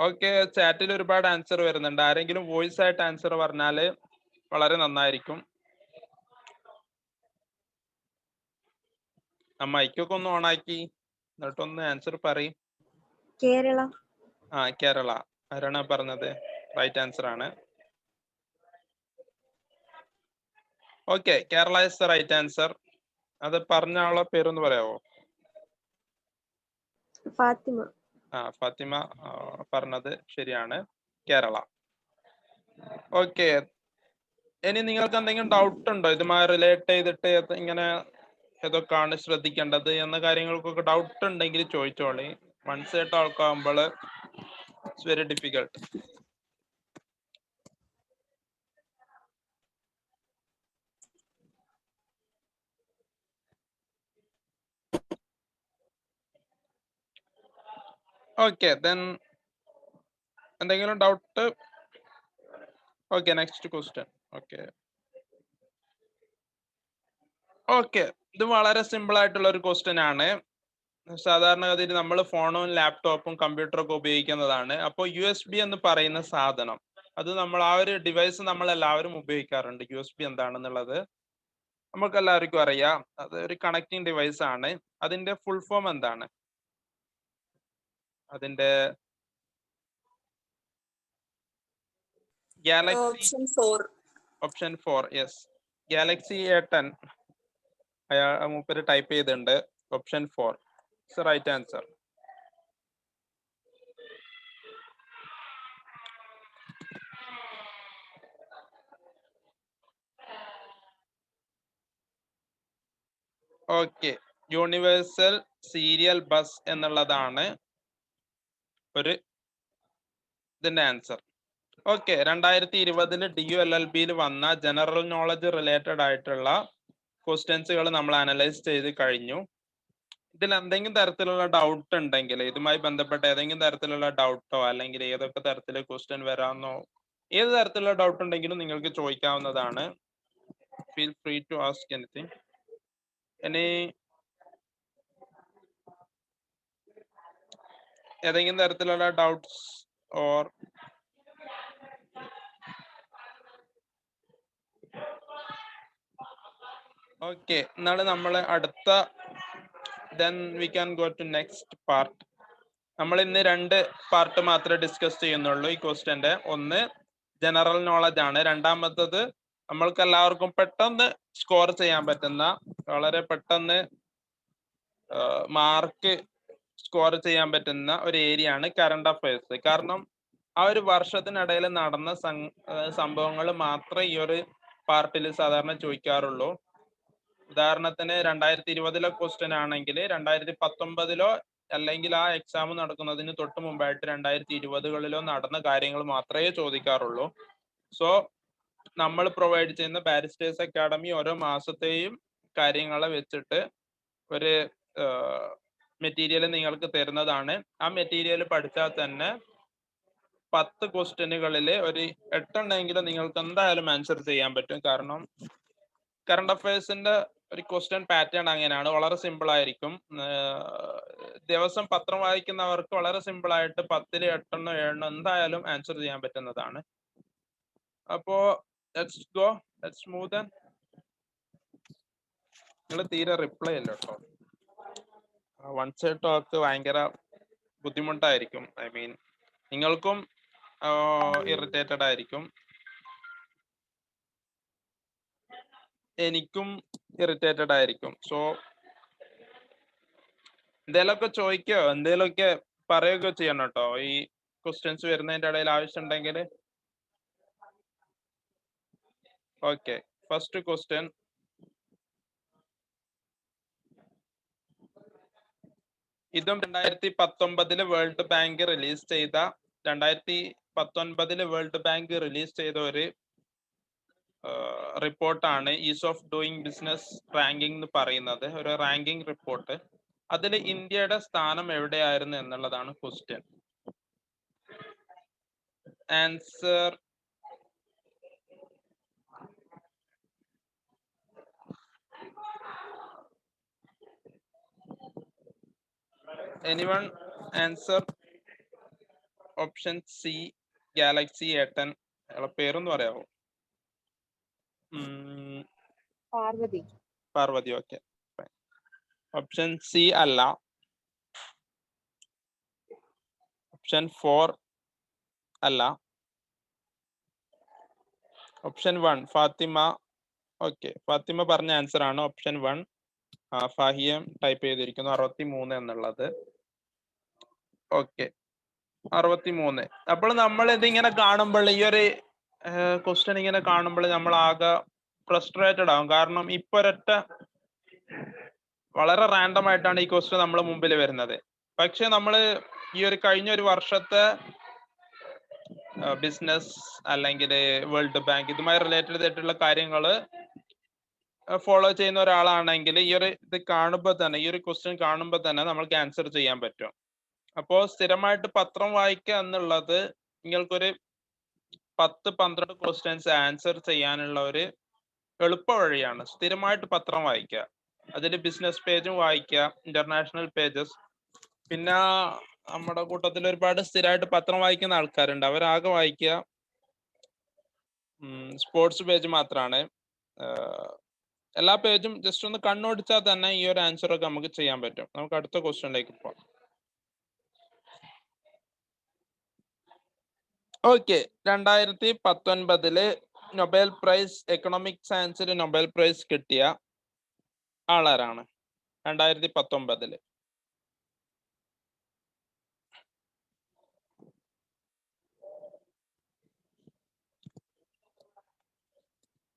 Okay, ചാറ്റിൽ ഒരുപാട് ആൻസർ വരുന്നുണ്ട്. ആരെങ്കിലും വോയിസ് ആയിട്ട് ആൻസർ പറഞ്ഞാല് വളരെ നന്നായിരിക്കും. മൈക്കൊക്കെ ഒന്ന് ഓണാക്കി എന്നിട്ടൊന്ന് ആൻസർ പറയും. കേരള. കേരള ആരാണ് പറഞ്ഞത്? റൈറ്റ് ആൻസർ ആണ്. Okay, Kerala is the right answer. അത് പറഞ്ഞ ആളെ പേരൊന്ന് പറയാവോ? ഫാത്തിമ. ഫാത്തിമ പറഞ്ഞത് ശരിയാണ്, കേരള. ഓക്കെ, ഇനി നിങ്ങൾക്ക് എന്തെങ്കിലും ഡൗട്ട് ഉണ്ടോ ഇതുമായി റിലേറ്റ് ചെയ്തിട്ട് ഇങ്ങനെ ഏതൊക്കെയാണ് ശ്രദ്ധിക്കേണ്ടത് എന്ന കാര്യങ്ങൾക്കൊക്കെ ഡൗട്ട് ഉണ്ടെങ്കിൽ ചോദിച്ചോളി. മനസ്സിലായിട്ട് ടോക്ക് ആകുമ്പോൾ it's very difficult. Okay, then എന്തെങ്കിലും doubt? Okay, next question. Okay, ഇത് വളരെ സിമ്പിൾ ആയിട്ടുള്ള ഒരു ക്വസ്റ്റ്യൻ ആണ്. സാധാരണഗതിയിൽ നമ്മൾ ഫോണും ലാപ്ടോപ്പും കമ്പ്യൂട്ടറൊക്കെ ഉപയോഗിക്കുന്നതാണ്. അപ്പോൾ USB എന്ന് പറയുന്ന സാധനം, അത് നമ്മൾ ആ ഒരു ഡിവൈസ് നമ്മൾ എല്ലാവരും ഉപയോഗിക്കാറുണ്ട്. USB എന്താണെന്നുള്ളത് നമുക്ക് എല്ലാവർക്കും അറിയാം. അത് ഒരു കണക്റ്റിംഗ് ഡിവൈസ് ആണ്. അതിന്റെ ഫുൾ ഫോം എന്താണ്? അതിന്റെ Galaxy option 4. Yes, Galaxy A10 മൂപ്പര് ടൈപ്പ് ചെയ്തിട്ടുണ്ട്. Option 4 is the right answer. Okay, universal serial bus എന്നുള്ളതാണ് ഒരു ഇതിന്റെ ആൻസർ. ഓക്കെ, 2020 DULLB വന്ന ജനറൽ നോളജ് റിലേറ്റഡ് ആയിട്ടുള്ള ക്വസ്റ്റ്യൻസുകൾ നമ്മൾ അനലൈസ് ചെയ്ത് കഴിഞ്ഞു. ഇതിൽ എന്തെങ്കിലും തരത്തിലുള്ള ഡൗട്ട് ഉണ്ടെങ്കിൽ, ഇതുമായി ബന്ധപ്പെട്ട ഏതെങ്കിലും തരത്തിലുള്ള ഡൗട്ടോ അല്ലെങ്കിൽ ഏതൊക്കെ തരത്തിലെ ക്വസ്റ്റ്യൻ വരാമെന്നോ ഏത് തരത്തിലുള്ള ഡൗട്ട് ഉണ്ടെങ്കിലും നിങ്ങൾക്ക് ചോദിക്കാവുന്നതാണ്. Feel free to ask anything. ഇനി ഏതെങ്കിലും തരത്തിലുള്ള ഡൗട്ട്സ് ഓർ ഓക്കെ, എന്നാലും നമ്മൾ അടുത്ത then we can go to next part. നമ്മൾ ഇന്ന് 2 പാർട്ട് മാത്രമേ ഡിസ്കസ് ചെയ്യുന്നുള്ളൂ ഈ ക്വസ്റ്റ്യന്റെ. ഒന്ന് ജനറൽ നോളജ് ആണ്, രണ്ടാമത്തത് നമ്മൾക്ക് എല്ലാവർക്കും പെട്ടെന്ന് സ്കോർ ചെയ്യാൻ പറ്റുന്ന, വളരെ പെട്ടെന്ന് മാർക്ക് സ്കോർ ചെയ്യാൻ പറ്റുന്ന ഒരു ഏരിയ ആണ് കറണ്ട് അഫയേഴ്സ്. കാരണം ആ ഒരു വർഷത്തിനിടയിൽ നടന്ന സംഭവങ്ങൾ മാത്രമേ ഈ ഒരു പാർട്ടിൽ സാധാരണ ചോദിക്കാറുള്ളൂ. ഉദാഹരണത്തിന് 2020 ക്വസ്റ്റ്യൻ ആണെങ്കിൽ 2019 അല്ലെങ്കിൽ ആ എക്സാം നടക്കുന്നതിന് തൊട്ട് മുമ്പായിട്ട് 2020 നടന്ന കാര്യങ്ങൾ മാത്രമേ ചോദിക്കാറുള്ളൂ. സോ നമ്മൾ പ്രൊവൈഡ് ചെയ്യുന്ന ബാരിസ്റ്റേഴ്സ് അക്കാഡമി ഓരോ മാസത്തെയും കാര്യങ്ങളെ വെച്ചിട്ട് ഒരു മെറ്റീരിയൽ നിങ്ങൾക്ക് തരുന്നതാണ്. ആ മെറ്റീരിയൽ പഠിച്ചാൽ തന്നെ 10 ക്വസ്റ്റ്യനുകളിൽ ഒരു 8 എണ്ണമെങ്കിലും നിങ്ങൾക്ക് എന്തായാലും ആൻസർ ചെയ്യാൻ പറ്റും. കാരണം കറണ്ട് അഫയേഴ്സിന്റെ ഒരു ക്വസ്റ്റ്യൻ പാറ്റേൺ അങ്ങനെയാണ്, വളരെ സിമ്പിൾ ആയിരിക്കും. ദിവസം പത്രം വായിക്കുന്നവർക്ക് വളരെ സിമ്പിൾ ആയിട്ട് 10 8 7 എന്തായാലും ആൻസർ ചെയ്യാൻ പറ്റുന്നതാണ്. അപ്പോ ലെറ്റ്സ് മൂവ് ദെൻ. നിങ്ങൾ തീരെ റിപ്ലൈ അല്ല കേട്ടോ. വൺ സൈഡ് ടോക്ക് ഭയങ്കര ബുദ്ധിമുട്ടായിരിക്കും. ഐ മീൻ നിങ്ങൾക്കും ഇറിറ്റേറ്റഡ് ആയിരിക്കും, എനിക്കും ഇറിറ്റേറ്റഡ് ആയിരിക്കും. സോ എന്തേലൊക്കെ ചോദിക്കോ, എന്തേലൊക്കെ പറയുകയോ ചെയ്യണം കേട്ടോ ഈ ക്വസ്റ്റ്യൻസ് വരുന്നതിന്റെ ഇടയിൽ ആവശ്യമുണ്ടെങ്കിൽ. Okay, first question. ഇതും 2019 വേൾഡ് ബാങ്ക് റിലീസ് ചെയ്ത 2019 വേൾഡ് ബാങ്ക് റിലീസ് ചെയ്ത ഒരു റിപ്പോർട്ടാണ് is of doing business ranking എന്ന് പറയുന്നത്, ഒരു റാങ്കിങ് റിപ്പോർട്ട്. അതിൽ ഇന്ത്യയുടെ സ്ഥാനം എവിടെയായിരുന്നു എന്നുള്ളതാണ് question. Answer anyone answer option C Galaxy A10. അയാളെ പേരൊന്ന് പറയാമോ? പാർവതി. ഓക്കെ, ഓപ്ഷൻ സി അല്ല. ഓപ്ഷൻ 4 അല്ല. ഓപ്ഷൻ 1 ഫാത്തിമ. ഓക്കെ, ഫാത്തിമ പറഞ്ഞ ആൻസർ ആണ് ഓപ്ഷൻ 1. ഫാഹിയം ടൈപ്പ് ചെയ്തിരിക്കുന്നു 63 എന്നുള്ളത്. ഓക്കെ, 63. അപ്പോൾ നമ്മൾ ഇതിങ്ങനെ കാണുമ്പോൾ, ഈ ഒരു ക്വസ്റ്റ്യൻ ഇങ്ങനെ കാണുമ്പോൾ നമ്മൾ ആകെ ഫ്രസ്ട്രേറ്റഡ് ആവും. കാരണം ഇപ്പൊ ഒരൊറ്റ വളരെ റാൻഡം ആയിട്ടാണ് ഈ ക്വസ്റ്റ്യൻ നമ്മളെ മുമ്പിൽ വരുന്നത്. പക്ഷെ നമ്മൾ ഈ ഒരു കഴിഞ്ഞ ഒരു വർഷത്തെ ബിസിനസ് അല്ലെങ്കിൽ വേൾഡ് ബാങ്ക് ഇതുമായി റിലേറ്റഡ് ആയിട്ടുള്ള കാര്യങ്ങൾ ഫോളോ ചെയ്യുന്ന ഒരാളാണെങ്കിൽ ഈ ഒരു ഇത് കാണുമ്പോൾ തന്നെ, ഈ ഒരു ക്വസ്റ്റ്യൻ കാണുമ്പോൾ തന്നെ നമ്മൾക്ക് ആൻസർ ചെയ്യാൻ പറ്റും. അപ്പോൾ സ്ഥിരമായിട്ട് പത്രം വായിക്കുക എന്നുള്ളത് നിങ്ങൾക്കൊരു 10-12 ക്വസ്റ്റ്യൻസ് ആൻസർ ചെയ്യാനുള്ള ഒരു എളുപ്പ വഴിയാണ്. സ്ഥിരമായിട്ട് പത്രം വായിക്കുക, അതിൽ ബിസിനസ് പേജും വായിക്കുക, ഇന്റർനാഷണൽ പേജസ്. പിന്നെ നമ്മുടെ കൂട്ടത്തിൽ ഒരുപാട് സ്ഥിരമായിട്ട് പത്രം വായിക്കുന്ന ആൾക്കാരുണ്ട്, അവരാകെ വായിക്കുക സ്പോർട്സ് പേജ് മാത്രമാണ്. എല്ലാ പേജും ജസ്റ്റ് ഒന്ന് കണ്ണോടിച്ചാൽ തന്നെ ഈ ഒരു ആൻസർ ഒക്കെ നമുക്ക് ചെയ്യാൻ പറ്റും. നമുക്ക് അടുത്ത ക്വസ്റ്റ്യനിലേക്ക് പോകാം. ഓക്കെ, 2019 നൊബേൽ പ്രൈസ്, എക്കണോമിക് സയൻസിൽ നൊബേൽ പ്രൈസ് കിട്ടിയ ആളാരാണ് 2019?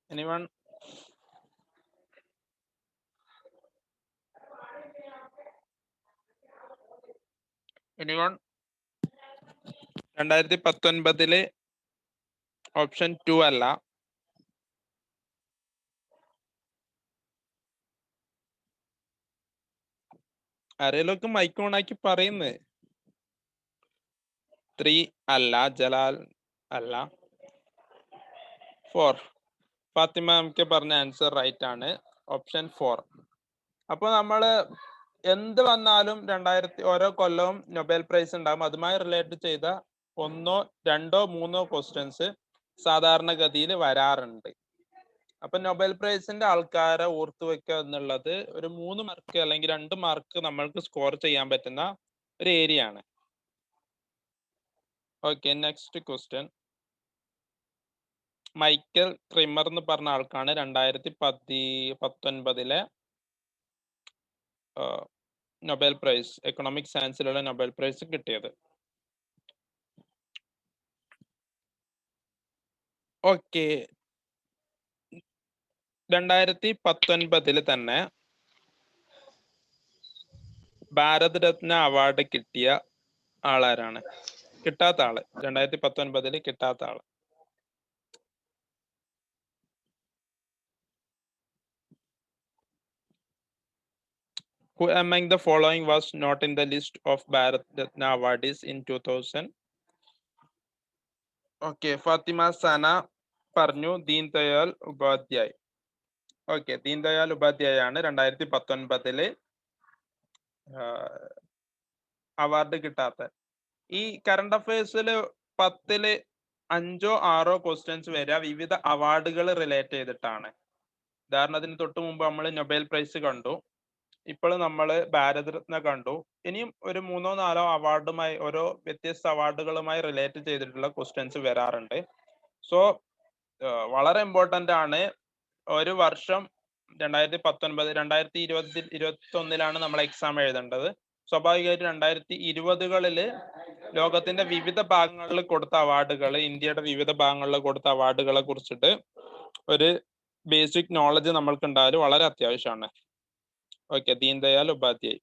എനിവൺ? എനിവൺ? 2019 ഓപ്ഷൻ 2 അല്ല. ആരെയൊക്കെ മൈക്ക് ഓൺ ആക്കി പറയുന്നത്? 3 അല്ല. ജലാൽ അല്ല. 4 ഫാത്തിമ നമുക്ക് പറഞ്ഞ ആൻസർ റൈറ്റ് ആണ്, ഓപ്ഷൻ 4. അപ്പോൾ നമ്മൾ എന്ത് വന്നാലും ഓരോ കൊല്ലവും നൊബേൽ പ്രൈസ് ഉണ്ടാകും. അതുമായി റിലേറ്റ് ചെയ്ത 1, 2, 3 ക്വസ്റ്റ്യൻസ് സാധാരണഗതിയിൽ വരാറുണ്ട്. അപ്പൊ നൊബേൽ പ്രൈസിന്റെ ആൾക്കാരെ ഓർത്തു വെക്കുക എന്നുള്ളത് ഒരു 3 മാർക്ക് അല്ലെങ്കിൽ 2 മാർക്ക് നമ്മൾക്ക് സ്കോർ ചെയ്യാൻ പറ്റുന്ന ഒരു ഏരിയ ആണ്. Okay, next question. Michael Kremer എന്ന് പറഞ്ഞ ആൾക്കാണ് 2019 നൊബേൽ പ്രൈസ്, എക്കണോമിക് സയൻസിലുള്ള നൊബേൽ പ്രൈസ് കിട്ടിയത്. ഓക്കെ, 2019 തന്നെ ഭാരത് രത്ന അവാർഡ് കിട്ടിയ ആളാരാണ്? കിട്ടാത്ത ആള്, 2019 കിട്ടാത്ത ആള്. Who among the following was not in the list of Bharat Ratna awardees in 2000? Okay, Fathima സന പറഞ്ഞു ദീൻ ദയാൽ ഉപാധ്യായ്. ഓക്കെ, ദീൻ ദയാൽ ഉപാധ്യായ ആണ് 2019 അവാർഡ് കിട്ടാത്ത. ഈ കറണ്ട് അഫയേഴ്സിൽ 10 5 6 ക്വസ്റ്റ്യൻസ് വരിക വിവിധ അവാർഡുകൾ റിലേറ്റ് ചെയ്തിട്ടാണ്. ഉദാഹരണത്തിന് തൊട്ട് മുമ്പ് നമ്മൾ നൊബേൽ പ്രൈസ് കണ്ടു, ഇപ്പോൾ നമ്മൾ ഭാരതരത്ന കണ്ടു. ഇനിയും ഒരു 3 4 അവാർഡുമായി, ഓരോ വ്യത്യസ്ത അവാർഡുകളുമായി റിലേറ്റ് ചെയ്തിട്ടുള്ള ക്വസ്റ്റ്യൻസ് വരാറുണ്ട്. സോ വളരെ ഇമ്പോർട്ടന്റ് ആണ്. ഒരു വർഷം 2019 2021 നമ്മൾ എക്സാം എഴുതേണ്ടത്. സ്വാഭാവികമായിട്ട് 2020 ലോകത്തിന്റെ വിവിധ ഭാഗങ്ങളിൽ കൊടുത്ത അവാർഡുകൾ, ഇന്ത്യയുടെ വിവിധ ഭാഗങ്ങളിൽ കൊടുത്ത അവാർഡുകളെ കുറിച്ചിട്ട് ഒരു ബേസിക് നോളജ് നമ്മൾക്ക് ഉണ്ടായാലും വളരെ അത്യാവശ്യമാണ്. ഓക്കെ, ദീൻ ദയാൽ ഉപാധ്യായ്.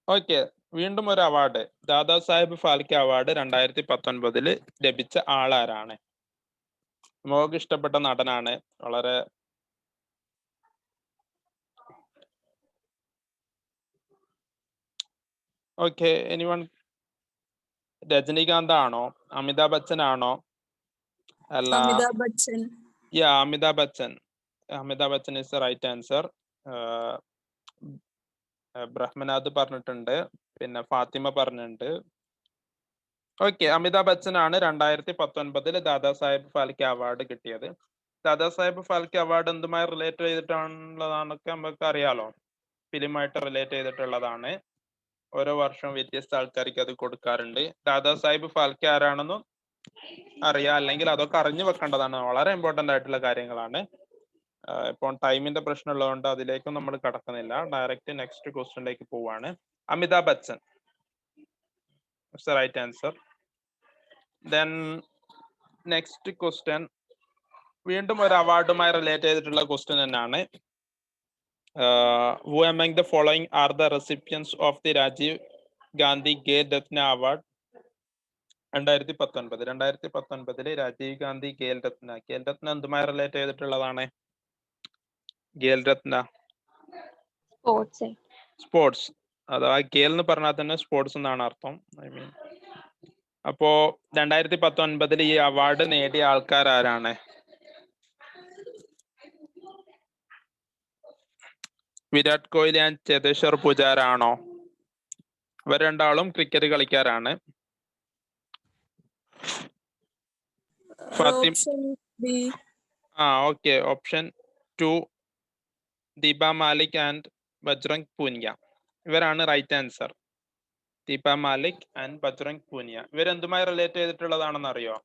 ഓക്കെ, വീണ്ടും ഒരു അവാർഡ്, ദാദാ സാഹിബ് ഫാൽക്കെ അവാർഡ് 2019 ലഭിച്ച ആളാരാണ്? നമുക്ക് ഇഷ്ടപ്പെട്ട നടനാണ്. വളരെ ഓക്കെ, എനിവൺ? രജനീകാന്ത് ആണോ, അമിതാഭ് ബച്ചൻ ആണോ? അല്ല, Amitabh Bachchan. Amitabh Bachchan. Amitabh Bachchan is the right answer. Brahmanath പറഞ്ഞിട്ടുണ്ട്, പിന്നെ ഫാത്തിമ പറഞ്ഞിട്ടുണ്ട്. ഓക്കെ, അമിതാഭ് ബച്ചൻ ആണ് 2019 ദാദാ സാഹിബ് ഫാൽക്കെ അവാർഡ് കിട്ടിയത്. ദാദാ സാഹിബ് ഫാൽക്കെ അവാർഡ് എന്തുമായി റിലേറ്റ് ചെയ്തിട്ടുള്ളതാണൊക്കെ നമുക്ക് അറിയാലോ. ഫിലിമായിട്ട് റിലേറ്റ് ചെയ്തിട്ടുള്ളതാണ്. ഓരോ വർഷവും വ്യത്യസ്ത ആൾക്കാർക്ക് അത് കൊടുക്കാറുണ്ട്. ദാദാ സാഹിബ് ഫാൽക്കെ ആരാണെന്നും അറിയാം, അല്ലെങ്കിൽ അതൊക്കെ അറിഞ്ഞു വെക്കേണ്ടതാണ്. വളരെ ഇമ്പോർട്ടന്റ് ആയിട്ടുള്ള കാര്യങ്ങളാണ്. ഇപ്പോൾ ടൈമിന്റെ പ്രശ്നം ഉള്ളതുകൊണ്ട് അതിലേക്കും നമ്മൾ കടക്കുന്നില്ല. ഡയറക്റ്റ് നെക്സ്റ്റ് ക്വസ്റ്റ്യനിലേക്ക് പോവാണ്. Amitabh Bachchan it's the right answer. Then next question വീണ്ടും ഒരു അവാർഡുമായി റിലേറ്റ് ചെയ്തിട്ടുള്ള ക്വസ്റ്റ്യൻ തന്നെയാണ്. Who among the following are the recipients of the Rajiv Gandhi Khel Ratna Award 2019 Rajiv Gandhi Khel Ratna. Khel Ratna എന്തുമായി റിലേറ്റ് ചെയ്തിട്ടുള്ളതാണ്? ഖേൽ രത്ന സ്പോർട്സ്, അഥവാ ഖേൽ എന്ന് പറഞ്ഞാൽ തന്നെ സ്പോർട്സ് എന്നാണ് അർത്ഥം. അപ്പോ 2019 ഈ അവാർഡ് നേടിയ ആൾക്കാർ ആരാണ്? വിരാട് കോഹ്ലി ആൻഡ് ചേതേശ്വർ പൂജാര ആണോ? ഇവർ രണ്ടാളും ക്രിക്കറ്റ് കളിക്കാരാണ്. Okay, option 2 Deepa Malik and Bajrang Punia. ഇവരാണ് right answer. Deepa Malik and Bajrang Punia. ഇവരെന്തുമായി റിലേറ്റ് ചെയ്തിട്ടുള്ളതാണെന്ന് അറിയോ?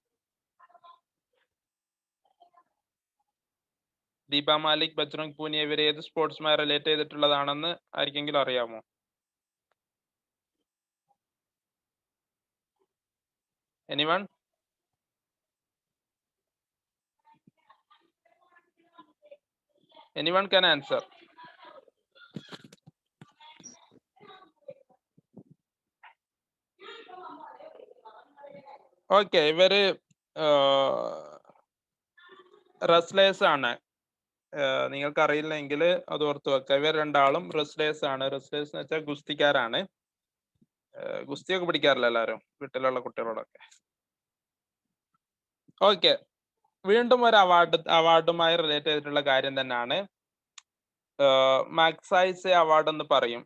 ദീപ മാലിക്, ബജ്രംഗ് പൂനിയ, ഇവർ ഏത് സ്പോർട്സുമായി റിലേറ്റ് ചെയ്തിട്ടുള്ളതാണെന്ന് ആർക്കെങ്കിലും അറിയാമോ? Anyone? Anyone can answer? Okay, ഇവര് റെസ്ലേഴ്സ് ആണ്. നിങ്ങൾക്ക് അറിയില്ലെങ്കിൽ അത് ഓർത്ത് വെക്കുക. ഇവർ രണ്ടാളും റെസ്ലേഴ്സ് ആണ്. റെസ്ലേഴ്സ് എന്ന് വെച്ചാൽ ഗുസ്തിക്കാരാണ്. ഗുസ്തിയൊക്കെ പിടിക്കാറില്ല എല്ലാവരും, വീട്ടിലുള്ള കുട്ടികളോടൊക്കെ. ഓക്കെ, വീണ്ടും ഒരു അവാർഡുമായി റിലേറ്റ് ചെയ്തിട്ടുള്ള കാര്യം തന്നെയാണ്. മാഗ്സൈസെ അവാർഡ് എന്ന് പറയും.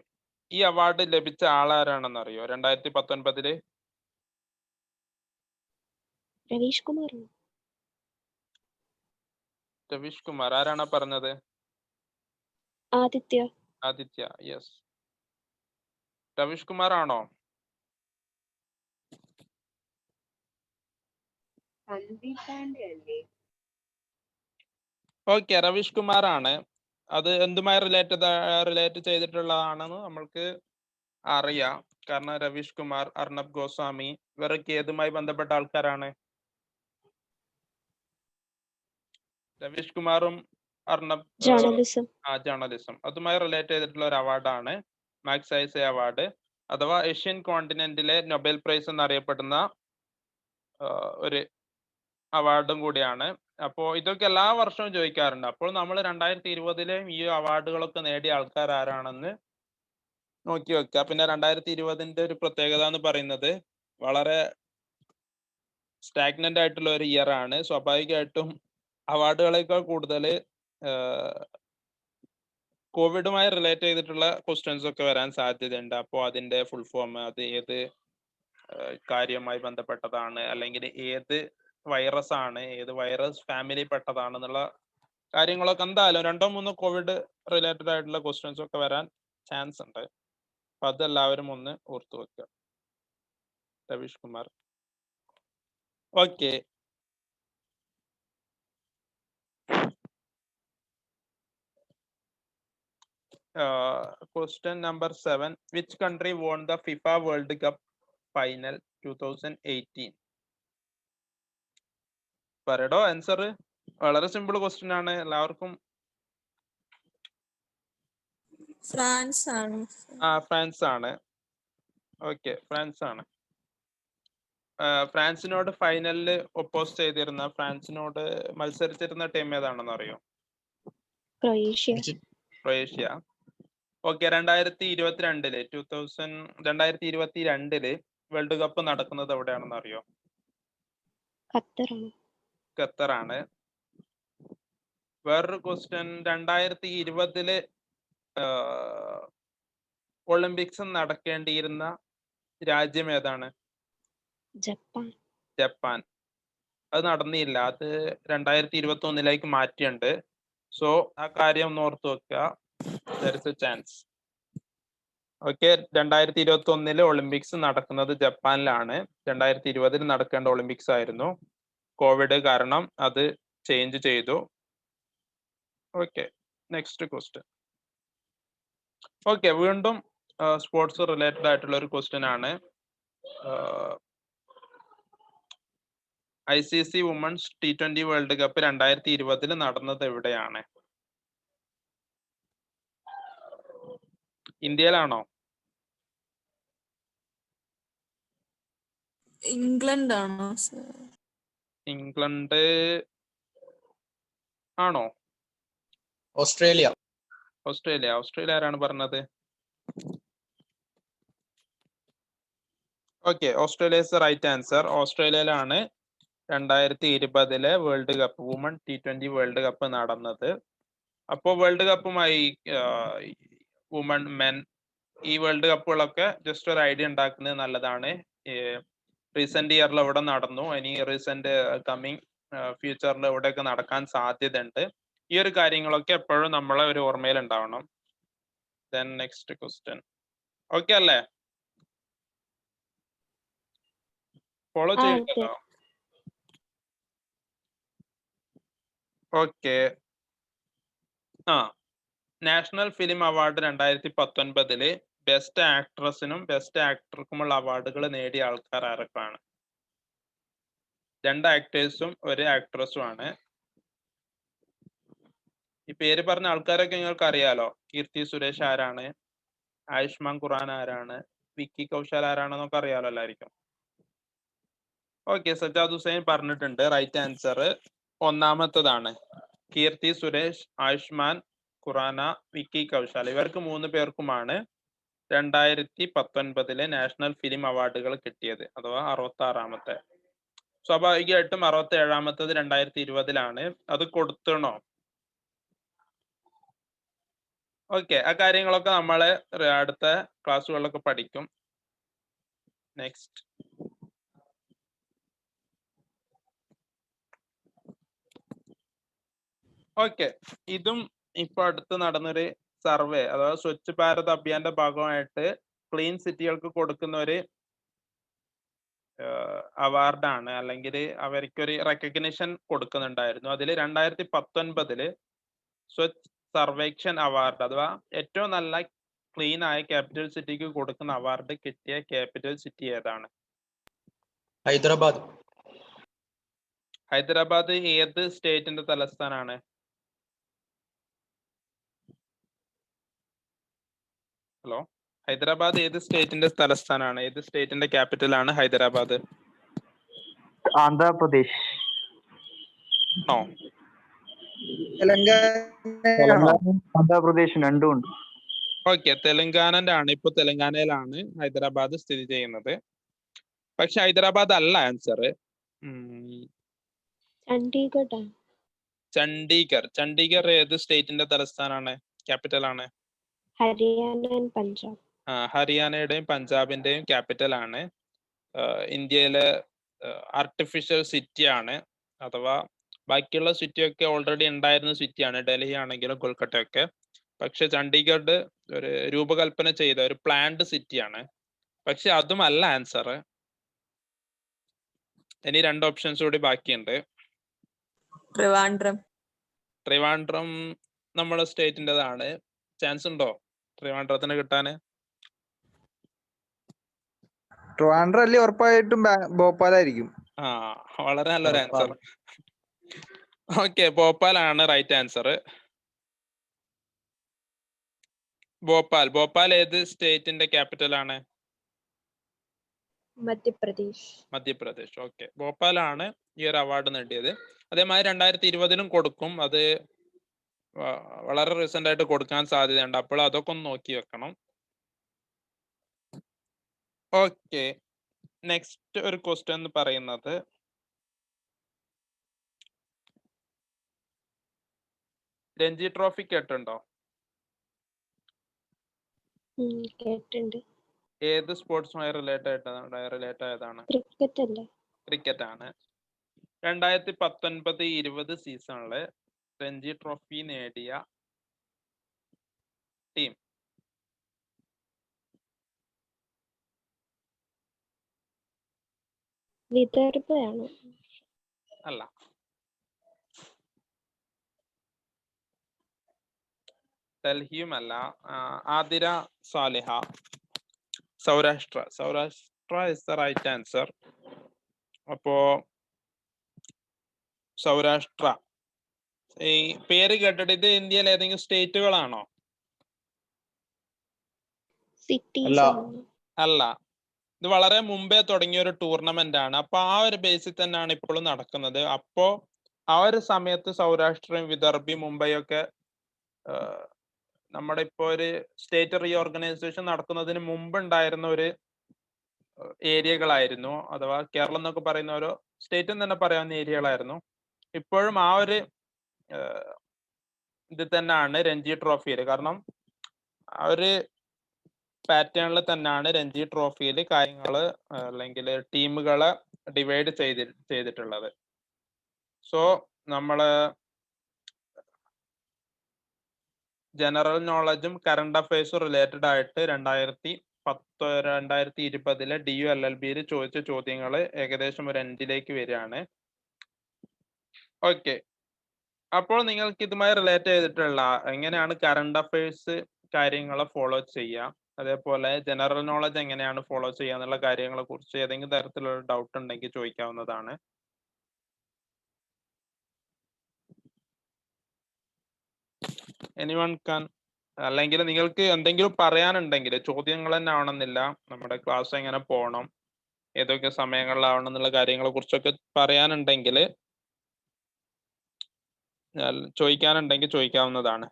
ഈ അവാർഡ് ലഭിച്ച ആളാരാണെന്ന് അറിയോ 2019? രവീഷ് കുമാർ. രവീഷ് കുമാർ ആരാണ് പറഞ്ഞത്? ആദിത്യ. യെസ്. രവീഷ് കുമാർ ആണോ? ഓക്കെ, രവീഷ് കുമാർ ആണ്. അത് എന്തുമായി റിലേറ്റ് ചെയ്തിട്ടുള്ളതാണെന്ന് നമ്മൾക്ക് അറിയാം. കാരണം രവീഷ് കുമാർ, അർണബ് ഗോസ്വാമി ഇവരൊക്കെ ഏതുമായി ബന്ധപ്പെട്ട ആൾക്കാരാണ്? രവീഷ് കുമാറും അർണബ് ജേർണലിസം. ജേർണലിസം അതുമായി റിലേറ്റ് ചെയ്തിട്ടുള്ള ഒരു അവാർഡാണ് മാഗ്സൈസെ അവാർഡ്, അഥവാ ഏഷ്യൻ കോണ്ടിനെന്റിലെ നൊബേൽ പ്രൈസ് എന്നറിയപ്പെടുന്ന ഒരു അവാർഡും കൂടിയാണ്. അപ്പോൾ ഇതൊക്കെ എല്ലാ വർഷവും ചോദിക്കാറുണ്ട്. അപ്പോൾ നമ്മൾ 2020 ഈ അവാർഡുകളൊക്കെ നേടിയ ആൾക്കാർ ആരാണെന്ന് നോക്കി വെക്കുക. പിന്നെ 2020 ഒരു പ്രത്യേകത എന്ന് പറയുന്നത് വളരെ സ്റ്റാഗ്നന്റ് ആയിട്ടുള്ള ഒരു ഇയർ ആണ്. സ്വാഭാവികമായിട്ടും അവാർഡുകളേക്കാൾ കൂടുതൽ കോവിഡുമായി റിലേറ്റ് ചെയ്തിട്ടുള്ള ക്വസ്റ്റ്യൻസ് ഒക്കെ വരാൻ സാധ്യതയുണ്ട്. അപ്പോൾ അതിന്റെ ഫുൾ ഫോം, അത് ഏത് കാര്യവുമായി ബന്ധപ്പെട്ടതാണ്, അല്ലെങ്കിൽ ഏത് വൈറസ് ആണ്, ഏത് വൈറസ് ഫാമിലി പെട്ടതാണെന്നുള്ള കാര്യങ്ങളൊക്കെ എന്തായാലും 2-3 കോവിഡ് റിലേറ്റഡ് ആയിട്ടുള്ള ക്വസ്റ്റ്യൻസ് ഒക്കെ വരാൻ ചാൻസ് ഉണ്ട്. അപ്പൊ അതെല്ലാവരും ഒന്ന് ഓർത്തു വെക്കുക. Ravish Kumar. Okay, question number 7. Which country won the FIFA World Cup final 2018? പറയടോ ആൻസർ. വളരെ സിമ്പിൾ ക്വസ്റ്റ്യൻ ആണ്, എല്ലാവർക്കും. ഫ്രാൻസ് ആണ്. ഫ്രാൻസ് ആണ്. ഓക്കെ, ഫ്രാൻസ് ആണ്. ഫ്രാൻസിനോട് ഫൈനലിൽ ഒപ്പോസ് ചെയ്തിരുന്ന, ഫ്രാൻസിനോട് മത്സരിച്ചിരുന്ന ടീം ഏതാണെന്ന് അറിയോ? Croatia. Croatia. Okay, 2022 world cup നടക്കുന്നത് എവിടെയാണെന്ന് അറിയോ? ഖത്തറാണ്. ഖത്തറാണ്. വേറൊരു ക്വസ്റ്റ്യൻ, 2020 ഒളിമ്പിക്സ് നടക്കേണ്ടിയിരുന്ന രാജ്യം ഏതാണ്? ജപ്പാൻ. ജപ്പാൻ. അത് നടന്നില്ല, അത് 2021 മാറ്റിയുണ്ട്. സോ ആ കാര്യം ഒന്ന് ഓർത്ത് വെക്കുക. there is a chance. Okay, 2021 Olympics നടക്കുന്നത് ജപ്പാനിലാണ്. 2020 നടക്കേണ്ട ഒളിമ്പിക്സ് ആയിരുന്നു. കോവിഡ് കാരണം അത് ചേഞ്ച് ചെയ്തു. Okay, next question. ഓക്കെ, വീണ്ടും സ്പോർട്സ് റിലേറ്റഡ് ആയിട്ടുള്ള ഒരു ക്വസ്റ്റ്യൻ ആണ്. ICC women's T20 world cup 2020 നടന്നത് എവിടെയാണ്? ഇന്ത്യയിലാണോ? ഇംഗ്ലണ്ട് ആണോ? ഇംഗ്ലണ്ട് ആണോ? ഓസ്ട്രേലിയ. ഓസ്ട്രേലിയ ആരാണ് പറഞ്ഞത്? Okay, Australia is right answer. ഓസ്ട്രേലിയയിലാണ് 2020 world cup, woman T20 world cup നടന്നത്. അപ്പോൾ വേൾഡ് കപ്പുമായി വുമൺ, മെൻ ഈ വേൾഡ് കപ്പുകളൊക്കെ ജസ്റ്റ് ഒരു ഐഡിയ ഉണ്ടാക്കുന്നത് നല്ലതാണ്. റീസെന്റ് ഇയറിൽ ഇവിടെ നടന്നു, ഇനി റീസെന്റ് കമ്മിങ് ഫ്യൂച്ചറിൽ ഇവിടെയൊക്കെ നടക്കാൻ സാധ്യതയുണ്ട്. ഈ ഒരു കാര്യങ്ങളൊക്കെ എപ്പോഴും നമ്മളെ ഒരു ഓർമ്മയിൽ ഉണ്ടാവണം. Then next question. ഓക്കെ അല്ലേ? ഫോളോ ചെയ്യണ്ടല്ലോ. Okay. National film award 2019 best ആക്ട്രസിനും ബെസ്റ്റ് ആക്ടർക്കുമുള്ള അവാർഡുകൾ നേടിയ ആൾക്കാർ ആരൊക്കെയാണ്? 2 ആക്ടേഴ്സും 1 ആക്ട്രസും ആണ്. ഈ പേര് പറഞ്ഞ ആൾക്കാരൊക്കെ നിങ്ങൾക്ക് അറിയാലോ. കീർത്തി സുരേഷ് ആരാണ്, ആയുഷ്മാൻ ഖുറാന ആരാണ്, വിക്കി കൗശൽ ആരാണെന്നൊക്കെ അറിയാലോ എല്ലാവർക്കും. ഓക്കെ, സജാദ് ഹുസൈൻ പറഞ്ഞിട്ടുണ്ട്. റൈറ്റ് ആൻസർ ഒന്നാമത്തതാണ്. കീർത്തി സുരേഷ്, ആയുഷ്മാൻ ഖുറാന, വിക്കി കൗശൽ ഇവർക്ക് 3 പേർക്കുമാണ് 2019 നാഷണൽ ഫിലിം അവാർഡുകൾ കിട്ടിയത്, അഥവാ 66ാമത്തെ. സ്വാഭാവികമായിട്ടും 67ാമത്തത് 2020 അത് കൊടുത്തണോ? ഓക്കെ, ആ കാര്യങ്ങളൊക്കെ നമ്മളെ അടുത്ത ക്ലാസ്സുകളിലൊക്കെ പഠിക്കും. നെക്സ്റ്റ്. ഓക്കെ, ഇതും ഇപ്പൊ അടുത്ത് നടന്നൊരു സർവേ, അഥവാ സ്വച്ഛ് ഭാരത് അഭിയാന്റെ ഭാഗമായിട്ട് ക്ലീൻ സിറ്റികൾക്ക് കൊടുക്കുന്ന ഒരു അവാർഡാണ്, അല്ലെങ്കിൽ അവർക്കൊരു റെക്കഗ്നിഷൻ കൊടുക്കുന്നുണ്ടായിരുന്നു. അതിൽ 2019 സ്വച്ഛ് സർവേക്ഷൻ അവാർഡ് അഥവാ ഏറ്റവും നല്ല ക്ലീൻ ആയ ക്യാപിറ്റൽ സിറ്റിക്ക് കൊടുക്കുന്ന അവാർഡ് കിട്ടിയ ക്യാപിറ്റൽ സിറ്റി ഏതാണ്? Hyderabad. ഹൈദരാബാദ് ഏത് സ്റ്റേറ്റിന്റെ തലസ്ഥാനാണ്? ഹലോ, ഹൈദരാബാദ് ഏത് സ്റ്റേറ്റിന്റെ തലസ്ഥാനാണ്? ഏത് സ്റ്റേറ്റിന്റെ ക്യാപിറ്റൽ ആണ് ഹൈദരാബാദ്? ആന്ധ്രാപ്രദേശ്. ആണോ? തെലങ്കാന ആന്ധ്രാപ്രദേശ് രണ്ടും ഉണ്ട്. ഓക്കെ, തെലങ്കാനന്റെ ആണ്. ഇപ്പൊ തെലങ്കാനയിലാണ് ഹൈദരാബാദ് സ്ഥിതി ചെയ്യുന്നത്. പക്ഷെ ഹൈദരാബാദ് അല്ല ആൻസർ. ചണ്ഡീഗഡ് ആണ്. ചണ്ഡീഗർ ഏത് സ്റ്റേറ്റിന്റെ തലസ്ഥാനാണ്, ക്യാപിറ്റൽ ആണ്? ഹരിയാന ആൻഡ് പഞ്ചാബ്. ഹരിയാനയുടെയും പഞ്ചാബിന്റെയും ക്യാപിറ്റൽ ആണ്. ഇന്ത്യയിലെ ആർട്ടിഫിഷ്യൽ സിറ്റി ആണ്, അഥവാ ബാക്കിയുള്ള സിറ്റി ഒക്കെ ഓൾറെഡി ഉണ്ടായിരുന്ന സിറ്റിയാണ്, ഡൽഹി ആണെങ്കിലും കൊൽക്കട്ടയൊക്കെ. പക്ഷെ ചണ്ഡീഗഡ് ഒരു രൂപകൽപ്പന ചെയ്ത ഒരു പ്ലാൻഡ് സിറ്റിയാണ്. പക്ഷെ അതും അല്ല ആൻസർ. ഇനി 2 ഓപ്ഷൻസ് കൂടി ബാക്കിയുണ്ട്. ട്രിവാൻഡ്രം നമ്മുടെ സ്റ്റേറ്റിൻ്റെതാണ്. ചാൻസ് ഉണ്ടോ ട്രിവാൻഡ്രത്തിന് കിട്ടാന്? ട്രിവാൻഡ്രം അല്ലേ? ഉറപ്പായിട്ടും ഭോപ്പാലായിരിക്കും. ആ, വളരെ നല്ലൊരു ആൻസർ. ഓക്കെ, ഭോപ്പാലാണ് റൈറ്റ് ആൻസർ. ഭോപ്പാൽ ഏത് സ്റ്റേറ്റിന്റെ ക്യാപിറ്റൽ ആണ്? മധ്യപ്രദേശ്. ഓക്കെ, ഭോപ്പാലാണ് ഈ ഒരു അവാർഡ് നേടിയത്. അതേമാതിരി 2020 കൊടുക്കും. അത് വളരെ റീസെന്റ് ആയിട്ട് കൊടുക്കാൻ സാധ്യതയുണ്ട്. അപ്പോൾ അതൊക്കെ ഒന്ന് നോക്കി വെക്കണം. ഓക്കെ, നെക്സ്റ്റ് ഒരു ക്വസ്റ്റ്യൻ എന്ന് പറയുന്നത് രഞ്ജി ട്രോഫി കേട്ടിട്ടുണ്ടോ? കേട്ടിട്ടുണ്ട്. ഏത് സ്പോർട്സുമായി റിലേറ്റഡ് ആയതാണ്? ക്രിക്കറ്റ് അല്ലേ? ക്രിക്കറ്റ് ആണ്. 2019-20 സീസണില് രഞ്ജി ട്രോഫി നേടിയ ടീം? വിദർഭയാണോ? അല്ല. ഡൽഹിയുമല്ല. Athira Saliha, Saurashtra is the right answer. അപ്പോ സൗരാഷ്ട്ര ഈ പേര് കേട്ടിട്ട് ഇത് ഇന്ത്യയിലെ ഏതെങ്കിലും സ്റ്റേറ്റുകളാണോ? സിറ്റീസ് അല്ല, ഇത് വളരെ മുമ്പേ തുടങ്ങിയ ഒരു ടൂർണമെന്റ് ആണ്. അപ്പൊ ആ ഒരു ബേസിൽ തന്നെയാണ് ഇപ്പോഴും നടക്കുന്നത്. അപ്പോ ആ ഒരു സമയത്ത് സൗരാഷ്ട്രയും വിദർഭി മുംബൈയൊക്കെ നമ്മുടെ ഇപ്പോ ഒരു സ്റ്റേറ്റ് റീഓർഗനൈസേഷൻ നടക്കുന്നതിന് മുമ്പ് ഉണ്ടായിരുന്ന ഒരു ഏരിയകളായിരുന്നു, അഥവാ കേരളം എന്നൊക്കെ പറയുന്ന ഓരോ സ്റ്റേറ്റും തന്നെ പറയാവുന്ന ഏരിയകളായിരുന്നു. ഇപ്പോഴും ആ ഒരു ഇത് തന്നെയാണ് രഞ്ജി ട്രോഫിയിൽ. കാരണം ആ ഒരു പാറ്റേണിൽ തന്നെയാണ് രഞ്ജി ട്രോഫിയിൽ കാര്യങ്ങള് അല്ലെങ്കിൽ ടീമുകളെ ഡിവൈഡ് ചെയ്തിട്ടുള്ളത്. സോ നമ്മള് ജനറൽ നോളജും കറണ്ട് അഫയേഴ്സും റിലേറ്റഡ് ആയിട്ട് 2020 DU-LLBയിൽ ചോദിച്ച ചോദ്യങ്ങൾ ഏകദേശം ഒരു എൻഡിലേക്ക് വരികയാണ്. ഓക്കെ, അപ്പോൾ നിങ്ങൾക്ക് ഇതുമായി റിലേറ്റ് ചെയ്തിട്ടുള്ള എങ്ങനെയാണ് കറണ്ട് അഫയേഴ്സ് കാര്യങ്ങളെ ഫോളോ ചെയ്യുക, അതേപോലെ ജനറൽ നോളജ് എങ്ങനെയാണ് ഫോളോ ചെയ്യുക എന്നുള്ള കാര്യങ്ങളെ കുറിച്ച് ഏതെങ്കിലും തരത്തിലുള്ള ഡൗട്ട് ഉണ്ടെങ്കിൽ ചോദിക്കാവുന്നതാണ്. എനിവൺ കാൻ, അല്ലെങ്കിൽ നിങ്ങൾക്ക് എന്തെങ്കിലും പറയാനുണ്ടെങ്കിൽ, ചോദ്യങ്ങൾ തന്നെ ആവണമെന്നില്ല, നമ്മുടെ ക്ലാസ് എങ്ങനെ പോകണം, ഏതൊക്കെ സമയങ്ങളിലാവണം എന്നുള്ള കാര്യങ്ങളെ കുറിച്ചൊക്കെ പറയാനുണ്ടെങ്കിൽ ചോദിക്കാനുണ്ടെങ്കിൽ ചോദിക്കാവുന്നതാണ്.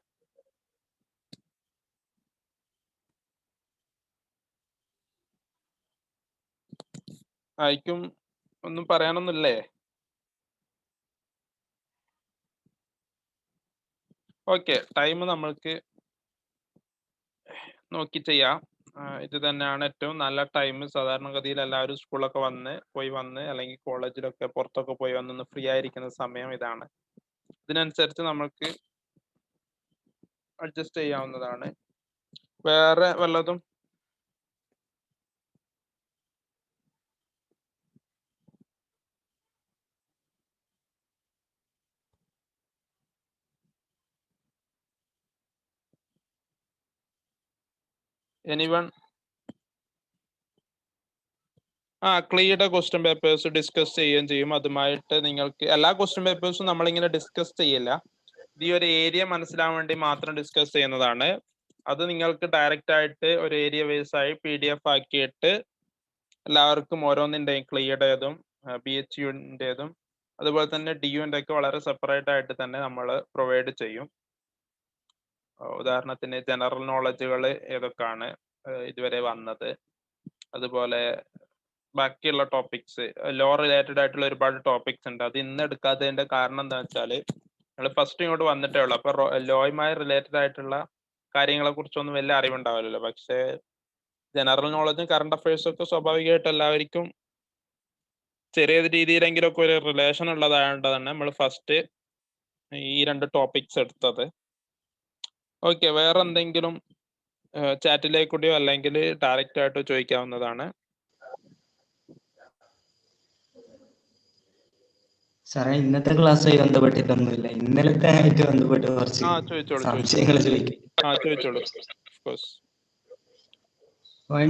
ആയിരിക്കും ഒന്നും പറയാനൊന്നുമില്ലേ? ഓക്കെ, ടൈം നമ്മൾക്ക് നോക്കി ചെയ്യാം. ഇത് തന്നെയാണ് ഏറ്റവും നല്ല ടൈം. സാധാരണഗതിയിൽ എല്ലാവരും സ്കൂളൊക്കെ പോയി വന്ന് അല്ലെങ്കിൽ കോളേജിലൊക്കെ പുറത്തൊക്കെ പോയി വന്നൊന്ന് ഫ്രീ ആയിരിക്കുന്ന സമയം ഇതാണ്. ഇതിനനുസരിച്ച് നമ്മൾക്ക് അഡ്ജസ്റ്റ് ചെയ്യാവുന്നതാണ്. വേറെ വല്ലതും? എനിവൺ? ക്ലിയുടെ ക്വസ്റ്റ്യൻ പേപ്പേഴ്സ് ഡിസ്കസ് ചെയ്യുകയും ചെയ്യും. അതുമായിട്ട് നിങ്ങൾക്ക് എല്ലാ ക്വസ്റ്റ്യൻ പേപ്പേഴ്സും നമ്മളിങ്ങനെ ഡിസ്കസ് ചെയ്യില്ല. ഈ ഒരു ഏരിയ മനസ്സിലാവാൻ വേണ്ടി മാത്രം ഡിസ്കസ് ചെയ്യുന്നതാണ്. അത് നിങ്ങൾക്ക് ഡയറക്റ്റ് ആയിട്ട് ഒരു ഏരിയ വൈസ് ആയി PDF ആക്കിയിട്ട് എല്ലാവർക്കും ഓരോന്നിൻ്റെയും ക്ലിയുടേതും BHUൻ്റെതും അതുപോലെ തന്നെ DUൻ്റെ ഒക്കെ വളരെ സെപ്പറേറ്റ് ആയിട്ട് തന്നെ നമ്മൾ പ്രൊവൈഡ് ചെയ്യും. ഉദാഹരണത്തിന് ജനറൽ നോളജുകൾ ഏതൊക്കെയാണ് ഇതുവരെ വന്നത്, അതുപോലെ ബാക്കിയുള്ള ടോപ്പിക്സ് ലോ റിലേറ്റഡ് ആയിട്ടുള്ള ഒരുപാട് ടോപ്പിക്സ് ഉണ്ട്. അത് ഇന്ന് എടുക്കാത്തതിന്റെ കാരണം എന്താ വെച്ചാൽ നിങ്ങൾ ഫസ്റ്റ് ഇങ്ങോട്ട് വന്നിട്ടേ ഉള്ളൂ. അപ്പൊ ലോയുമായി റിലേറ്റഡ് ആയിട്ടുള്ള കാര്യങ്ങളെ കുറിച്ചൊന്നും വലിയ അറിവുണ്ടാവില്ലല്ലോ. പക്ഷേ ജനറൽ നോളജും കറണ്ട് അഫയേഴ്സും ഒക്കെ സ്വാഭാവികമായിട്ട് എല്ലാവർക്കും ചെറിയ രീതിയിലെങ്കിലും ഒക്കെ ഒരു റിലേഷൻ ഉള്ളതായതുകൊണ്ട് തന്നെ നമ്മൾ ഫസ്റ്റ് ഈ 2 ടോപ്പിക്സ് എടുത്തത്. ഓക്കെ, വേറെ എന്തെങ്കിലും ചാറ്റിലേക്ക് കൂടിയോ അല്ലെങ്കിൽ ഡയറക്റ്റ് ആയിട്ടോ ചോദിക്കാവുന്നതാണ്. സാറേ, ഇന്നത്തെ ക്ലാസ്സുമായി ബന്ധപ്പെട്ടിട്ടൊന്നുമില്ല, ഇന്നലത്തെ ആയിട്ട് ബന്ധപ്പെട്ട് കുറച്ച് സംശയങ്ങൾ ചോദിക്കും. ചോദിച്ചോളൂ.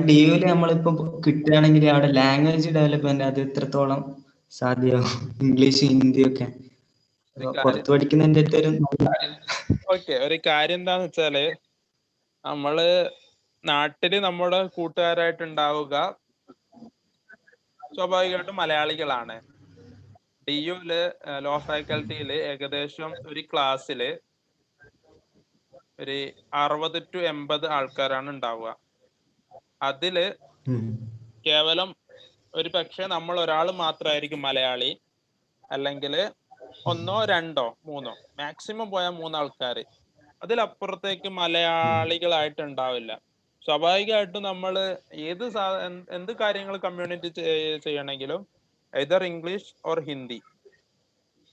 DUല് നമ്മളിപ്പോ കിട്ടുകയാണെങ്കിൽ അവിടെ ലാംഗ്വേജ് ഡെവലപ്മെന്റ് അത് എത്രത്തോളം സാധ്യമാവും? ഇംഗ്ലീഷ്, ഹിന്ദി ഒക്കെ പുറത്ത് പഠിക്കുന്നതിന്റെ ഒരു കാര്യം എന്താന്ന് വെച്ചാല് നമ്മള് നാട്ടില് നമ്മുടെ കൂട്ടുകാരായിട്ടുണ്ടാവുക സ്വാഭാവികമായിട്ടും മലയാളികളാണ്. DUല് ലോ ഫാക്കൽറ്റിയില് ഏകദേശം ഒരു ക്ലാസ്സില് ഒരു 60 to 80 ആൾക്കാരാണ് ഉണ്ടാവുക. അതില് കേവലം ഒരു പക്ഷെ നമ്മൾ ഒരാൾ മാത്രമായിരിക്കും മലയാളി, അല്ലെങ്കിൽ 1, 2, 3, മാക്സിമം പോയാൽ 3 ആൾക്കാർ. അതിലപ്പുറത്തേക്ക് മലയാളികളായിട്ട് ഉണ്ടാവില്ല. സ്വാഭാവികമായിട്ടും നമ്മൾ എന്ത് കാര്യങ്ങൾ കമ്മ്യൂണിറ്റി ചെയ്യണമെങ്കിലും either ഇംഗ്ലീഷ് ഓർ ഹിന്ദി,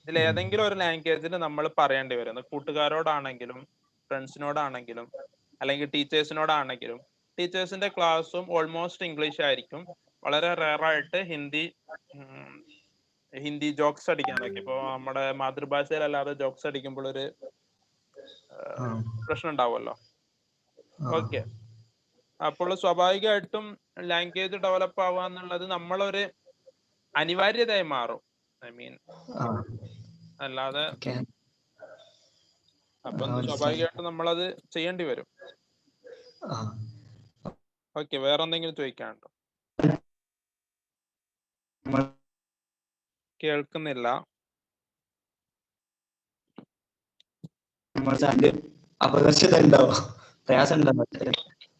ഇതിൽ ഏതെങ്കിലും ഒരു ലാംഗ്വേജിൽ നമ്മൾ പറയേണ്ടി വരും. കൂട്ടുകാരോടാണെങ്കിലും ഫ്രണ്ട്സിനോടാണെങ്കിലും അല്ലെങ്കിൽ ടീച്ചേഴ്സിനോടാണെങ്കിലും. ടീച്ചേഴ്സിന്റെ ക്ലാസ്സും ഓൾമോസ്റ്റ് ഇംഗ്ലീഷ് ആയിരിക്കും. വളരെ റെയറായിട്ട് ഹിന്ദി ജോക്സ് അടിക്കാനൊക്കെ, ഇപ്പോൾ നമ്മുടെ മാതൃഭാഷയിലല്ലാതെ ജോക്സ് അടിക്കുമ്പോൾ ഒരു പ്രശ്നം ഉണ്ടാവുമല്ലോ. ഓക്കെ, അപ്പോൾ സ്വാഭാവികമായിട്ടും ലാംഗ്വേജ് ഡെവലപ്പ് ആവുക എന്നുള്ളത് നമ്മളൊരു അനിവാര്യതയായി മാറും. അല്ലാതെ അപ്പം സ്വാഭാവികമായിട്ടും നമ്മളത് ചെയ്യേണ്ടി വരും. ഓക്കെ, വേറെ എന്തെങ്കിലും ചോദിക്കാനുണ്ടോ? കേൾക്കുന്നില്ല.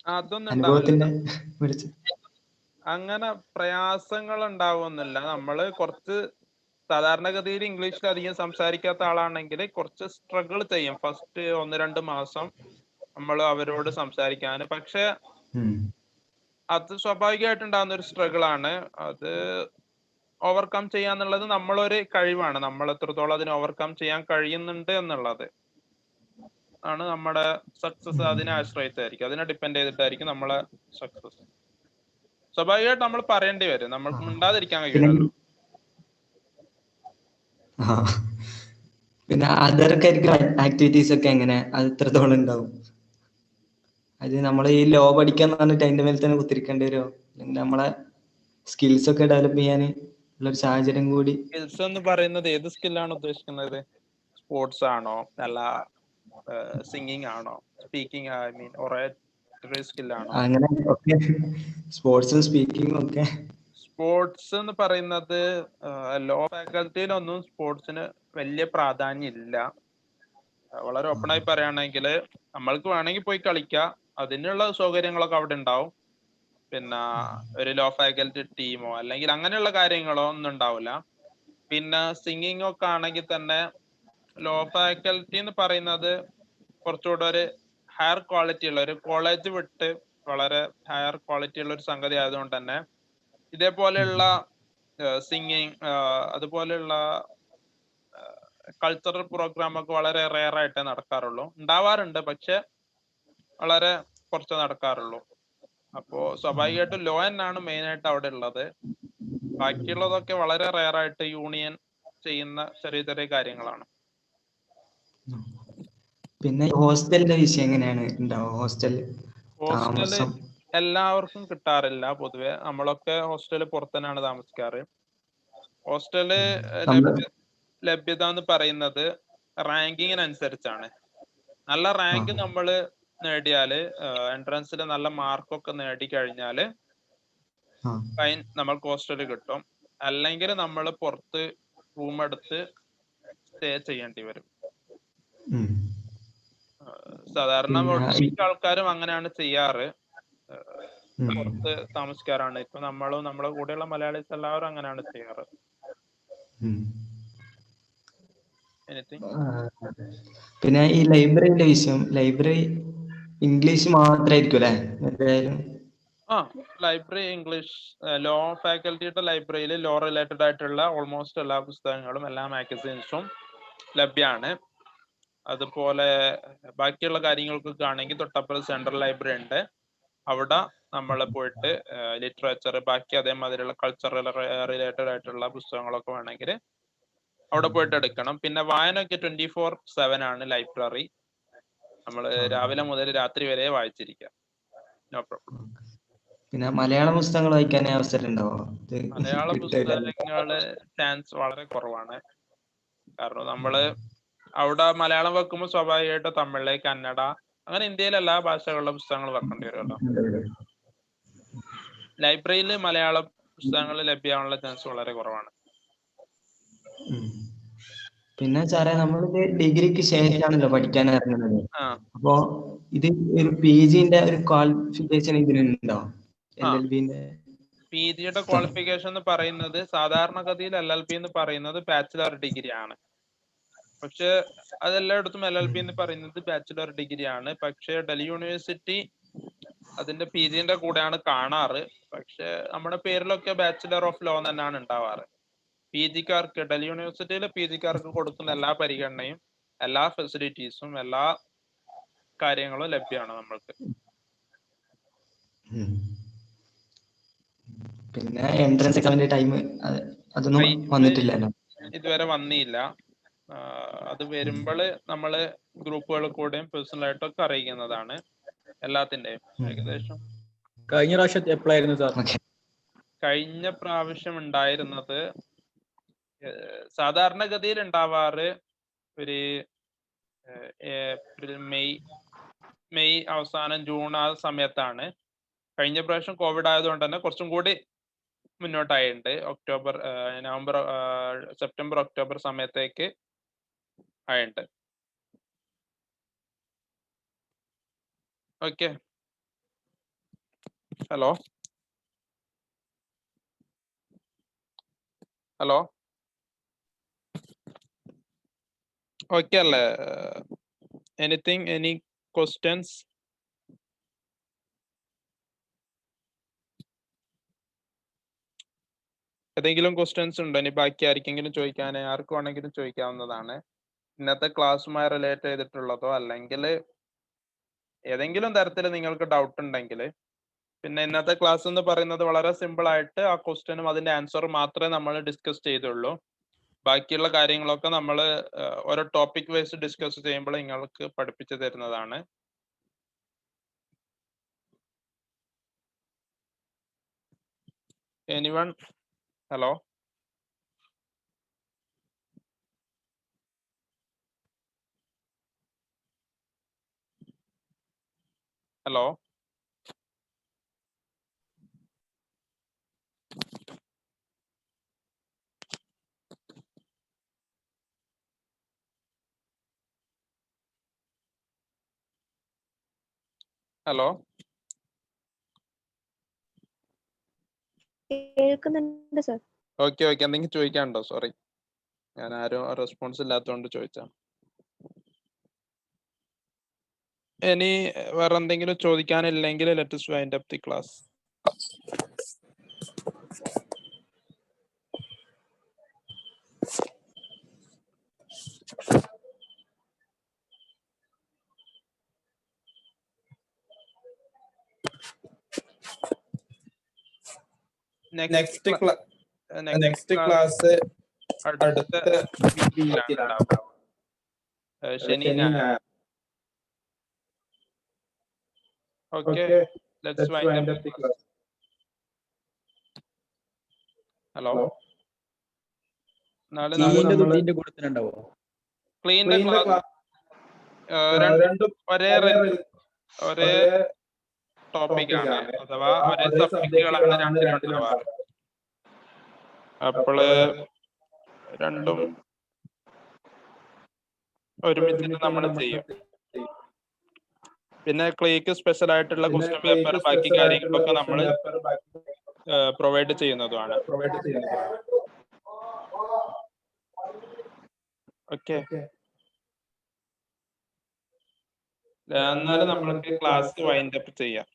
അതൊന്നും ഉണ്ടാവില്ല. അങ്ങനെ പ്രയാസങ്ങൾ ഉണ്ടാവുന്നില്ല. നമ്മള് കുറച്ച് സാധാരണഗതിയിൽ ഇംഗ്ലീഷിൽ അധികം സംസാരിക്കാത്ത ആളാണെങ്കിൽ കുറച്ച് സ്ട്രഗിൾ ചെയ്യും ഫസ്റ്റ് 1-2 മാസം നമ്മൾ അവരോട് സംസാരിക്കാൻ. പക്ഷെ അത് സ്വാഭാവികമായിട്ടുണ്ടാകുന്ന ഒരു സ്ട്രഗിൾ ആണ്. അത് ഓവർകം ചെയ്യാന്നുള്ളത് നമ്മളൊരു കഴിവാണ്. നമ്മൾ എത്രത്തോളം അതിനെ ഓവർകം ചെയ്യാൻ കഴിയുന്നുണ്ട് എന്നുള്ളത് ആണ് നമ്മുടെ സക്സസ്. അതിനെ ആശ്രയിച്ചായിരിക്കും, അതിനെ ഡിപ്പെൻഡ് ചെയ്തിട്ടായിരിക്കും നമ്മളെ സക്സസ്. സ്വാഭാവികമായിട്ട് നമ്മൾ പറയേണ്ടി വരും, നമ്മൾക്ക് മിണ്ടാതിരിക്കാൻ കഴിയില്ലല്ലോ. പിന്നെ അതർ കരിക്കുലർ ആക്ടിവിറ്റീസ് ഒക്കെ എങ്ങനെ, അത് എത്രത്തോളം ഉണ്ടാവും? അത് നമ്മൾ ഈ ലോ പഠിക്കാൻ പറഞ്ഞിട്ട് അതിന്റെ മേലെ തന്നെ കുത്തിരിക്കേണ്ടി വരുമോ? നമ്മളെ സ്കിൽസ് ഒക്കെ ഡെവലപ്പ് ചെയ്യാൻ ഉള്ളൊരു സാഹചര്യം കൂടി. സ്കിൽസ് എന്ന് പറയുന്നത് ഏത് സ്കില്ലാണ് ഉദ്ദേശിക്കുന്നത്? സ്പോർട്സ് ആണോ, അല്ല സിംഗിങ് ആണോ, സ്പീക്കിംഗ്, ഐ മീൻ ഒറേറ്ററി സ്കില്ലാണോ? അങ്ങനെ ഒക്കെ, സ്പോർട്സും സ്പീക്കിംഗും ഒക്കെ. സ്പോർട്സ് എന്ന് പറയുന്നത് ലോ ഫാക്കൽറ്റിയിലൊന്നും സ്പോർട്സിന് വലിയ പ്രാധാന്യം ഇല്ല. വളരെ ഓപ്പണായി പറയുകയാണെങ്കിൽ നമ്മൾക്ക് വേണമെങ്കിൽ പോയി കളിക്കാം, അതിനുള്ള സൗകര്യങ്ങളൊക്കെ അവിടെ ഉണ്ടാവും. പിന്നെ ഒരു ലോ ഫാക്കൽറ്റി ടീമോ അല്ലെങ്കിൽ അങ്ങനെയുള്ള കാര്യങ്ങളോ ഒന്നും ഉണ്ടാവില്ല. പിന്നെ സിംഗിങ് ഒക്കെ ആണെങ്കിൽ തന്നെ ലോ ഫാക്കൽറ്റി എന്ന് പറയുന്നത് കുറച്ചുകൂടെ ഒരു ഹയർ ക്വാളിറ്റി ഉള്ള, ഒരു കോളേജ് വിട്ട് വളരെ ഹയർ ക്വാളിറ്റി ഉള്ള ഒരു സംഗതി ആയതുകൊണ്ട് തന്നെ ഇതേപോലെയുള്ള സിംഗിങ് അതുപോലെയുള്ള കൾച്ചറൽ പ്രോഗ്രാം ഒക്കെ വളരെ റെയർ ആയിട്ടേ നടക്കാറുള്ളൂ. ഉണ്ടാവാറുണ്ട്, പക്ഷെ വളരെ കുറച്ച് നടക്കാറുള്ളൂ. അപ്പോ സ്വാഭാവികമായിട്ടും ലോ തന്നെയാണ് മെയിൻ ആയിട്ട് അവിടെ ഉള്ളത്. ബാക്കിയുള്ളതൊക്കെ വളരെ റെയർ ആയിട്ട് യൂണിയൻ ചെയ്യുന്ന ചെറിയ ചെറിയ കാര്യങ്ങളാണ്. പിന്നെ ഹോസ്റ്റലിന്റെ വിഷയം എങ്ങനെയാണ് ഉണ്ടാവുക? ഹോസ്റ്റല് എല്ലാവർക്കും കിട്ടാറില്ല. പൊതുവെ നമ്മളൊക്കെ ഹോസ്റ്റലിൽ പുറത്തന്നെയാണ് താമസിക്കാറ്. ഹോസ്റ്റല് ലഭ്യത എന്ന് പറയുന്നത് റാങ്കിങ്ങിനനുസരിച്ചാണ്. നല്ല റാങ്ക് നമ്മൾ നേടിയാല് എൻട്രൻസിൽ നല്ല മാർക്കൊക്കെ നേടി കഴിഞ്ഞാല് നമ്മൾക്ക് ഹോസ്റ്റല് കിട്ടും. അല്ലെങ്കിൽ നമ്മൾ പുറത്ത് റൂം എടുത്ത് സ്റ്റേ ചെയ്യേണ്ടി വരും. സാധാരണ ഒട്ടുമിക്ക ആൾക്കാരും അങ്ങനെയാണ് ചെയ്യാറ്. പുറത്ത് താമസിക്കാറാണ്. ഇപ്പൊ നമ്മളും നമ്മളെ കൂടെയുള്ള മലയാളീസ് എല്ലാവരും അങ്ങനെയാണ് ചെയ്യാറ്. പിന്നെ ഈ ലൈബ്രറിന്റെ വിഷയം, ലൈബ്രറി ഇംഗ്ലീഷ് മാത്രമായിരിക്കും അല്ലെ? എന്തായാലും ലൈബ്രറി ഇംഗ്ലീഷ്. ലോ ഫാക്കൽറ്റിയുടെ ലൈബ്രറിയിൽ ലോ റിലേറ്റഡ് ആയിട്ടുള്ള ഓൾമോസ്റ്റ് എല്ലാ പുസ്തകങ്ങളും എല്ലാ മാഗസീൻസും ലഭ്യമാണ്. അതുപോലെ ബാക്കിയുള്ള കാര്യങ്ങൾക്കൊക്കെ ആണെങ്കിൽ തൊട്ടപ്പുറം സെൻട്രൽ ലൈബ്രറി ഉണ്ട്. അവിടെ നമ്മൾ പോയിട്ട് ലിറ്ററേച്ചർ, ബാക്കി അതേമാതിരിയുള്ള കൾച്ചറൽ റിലേറ്റഡ് ആയിട്ടുള്ള പുസ്തകങ്ങളൊക്കെ വേണമെങ്കിൽ അവിടെ പോയിട്ട് എടുക്കണം. പിന്നെ വായനയൊക്കെ 24/7 ആണ് ലൈബ്രറി. നമ്മൾ രാവിലെ മുതൽ രാത്രി വരെ വായിച്ചിരിക്കാം. No problem. പിന്നെ മലയാള പുസ്തകങ്ങൾ വായിക്കാൻ അവസരം ഉണ്ടാവോ? മലയാള പുസ്തകങ്ങള് ചാൻസ് വളരെ കുറവാണ്. കാരണം നമ്മള് അവിടെ മലയാളം വെക്കുമ്പോൾ സ്വാഭാവികമായിട്ട് തമിഴ്, കന്നഡ, അങ്ങനെ ഇന്ത്യയിലെ എല്ലാ ഭാഷകളുടെ പുസ്തകങ്ങൾ വെക്കേണ്ടി വരുമല്ലോ. ലൈബ്രറിയിൽ മലയാള പുസ്തകങ്ങൾ ലഭ്യമാകാനുള്ള ചാൻസ് വളരെ കുറവാണ്. പിന്നെ സാറേ, നമ്മളിത് ഡിഗ്രിക്ക് ശേഷമാണല്ലോ പഠിക്കാൻ ഇറങ്ങുന്നത്. അപ്പോ ഇത് ഒരു PGന്റെ ഒരു ക്വാളിഫിക്കേഷൻ ഇതിനുണ്ടോ? LLBന്റെ PGയുടെ ക്വാളിഫിക്കേഷൻ എന്ന് പറയുന്നത് സാധാരണഗതിയിൽ LLB എന്ന് പറയുന്നത് ബാച്ചിലർ ഡിഗ്രി ആണ്. പക്ഷെ അതെല്ലായിടത്തും LLB എന്ന് പറയുന്നത് ബാച്ചിലർ ഡിഗ്രി ആണ്. പക്ഷെ ഡൽഹി യൂണിവേഴ്സിറ്റി അതിന്റെ PGന്റെ കൂടെയാണ് കാണാറ്. പക്ഷെ നമ്മുടെ പേരിലൊക്കെ ബാച്ചിലർ ഓഫ് ലോ തന്നെയാണ് ഉണ്ടാവാറ്. PGക്കാർക്ക്, ഡൽഹി യൂണിവേഴ്സിറ്റിയിലെ PGക്കാർക്ക് കൊടുക്കുന്ന എല്ലാ പരിഗണനയും, എല്ലാ ഫെസിലിറ്റീസും, എല്ലാ കാര്യങ്ങളും ലഭ്യമാണ് നമ്മൾക്ക്. പിന്നെ എൻട്രൻസ് എക്സാമിന്റെ ടൈം അതൊന്നും വന്നിട്ടില്ലല്ലോ? ഇതുവരെ വന്നില്ല. അത് വരുമ്പോൾ നമ്മള് ഗ്രൂപ്പുകൾ കൂടെയും പേഴ്സണലായിട്ടും ഒക്കെ അറിയിക്കുന്നതാണ് എല്ലാത്തിന്റെയും. ഏകദേശം കഴിഞ്ഞ പ്രാവശ്യം എപ്പോഴായിരുന്നു സാർ? കഴിഞ്ഞ പ്രാവശ്യം ഉണ്ടായിരുന്നത് സാധാരണഗതിയിൽ ഉണ്ടാവാറ് ഒരു ഏപ്രിൽ മെയ് അവസാനം ജൂൺ ആ സമയത്താണ്. കഴിഞ്ഞ പ്രാവശ്യം കോവിഡ് ആയതുകൊണ്ട് തന്നെ കുറച്ചും കൂടി മുന്നോട്ടായിട്ടുണ്ട്. സെപ്റ്റംബർ ഒക്ടോബർ സമയത്തേക്ക് ആയിട്ടുണ്ട്. ഓക്കെ. ഹലോ ഓക്കെ അല്ലേ? Any questions? ഏതെങ്കിലും ക്വസ്റ്റ്യൻസ് ഉണ്ടോ? ഇനി ബാക്കി ആർക്കെങ്കിലും ചോദിക്കാൻ, ആർക്ക് വേണമെങ്കിലും ചോദിക്കാവുന്നതാണ്. ഇന്നത്തെ ക്ലാസ്സുമായി റിലേറ്റ് ചെയ്തിട്ടുള്ളതോ അല്ലെങ്കിൽ ഏതെങ്കിലും തരത്തിൽ നിങ്ങൾക്ക് ഡൗട്ട് ഉണ്ടെങ്കിൽ. പിന്നെ ഇന്നത്തെ ക്ലാസ് എന്ന് പറയുന്നത് വളരെ സിമ്പിൾ ആയിട്ട് ആ ക്വസ്റ്റ്യനും അതിന്റെ ആൻസറും മാത്രമേ നമ്മൾ ഡിസ്കസ് ചെയ്തുള്ളൂ. ബാക്കിയുള്ള കാര്യങ്ങളൊക്കെ നമ്മൾ ഓരോ ടോപ്പിക് വൈസ് ഡിസ്കസ് ചെയ്യുമ്പോൾ നിങ്ങൾക്ക് പഠിപ്പിച്ചു തരുന്നതാണ്. എനിവൺ? ഹലോ കേൾക്കുന്നുണ്ട് സർ. ഓക്കെ. എന്തെങ്കിലും ചോദിക്കാനുണ്ടോ? സോറി, ഞാൻ ആരും റെസ്പോൺസ് ഇല്ലാത്തതുകൊണ്ട് ചോദിച്ചാ. ഇനി വേറെ എന്തെങ്കിലും ചോദിക്കാനില്ലെങ്കിൽ let us wind up the class. Next class അടുത്ത ശനി. ഓക്കെ. Let's wind up the class. Hello, നാളെ ടീമിന്റെ നമ്മൾ ദുഃഖിന്റെ കൂട്ടത്തിലുണ്ടാവോ? ക്ലീന്റെ ക്ലാസ് രണ്ടും ഒരേ ടോപ്പിക് ആണ്, അഥവാ ഒരേ സബ്ജക്റ്റുകളാണ് രണ്ടിലുണ്ടാവാറ്. അപ്പോള് രണ്ടും ഒരുമിച്ചിട്ട് നമ്മൾ ചെയ്യും. പിന്നെ ക്ലേക്ക് സ്പെഷ്യൽ ആയിട്ടുള്ള ക്വസ്റ്റ്യൻ പേപ്പർ ബാക്കി കാര്യങ്ങളൊക്കെ നമ്മൾ പ്രൊവൈഡ് ചെയ്യുന്നതുമാണ്. ഓക്കെ, എന്നാലും നമ്മൾക്ക് ക്ലാസ് വൈൻഡ് അപ്പ് ചെയ്യാം.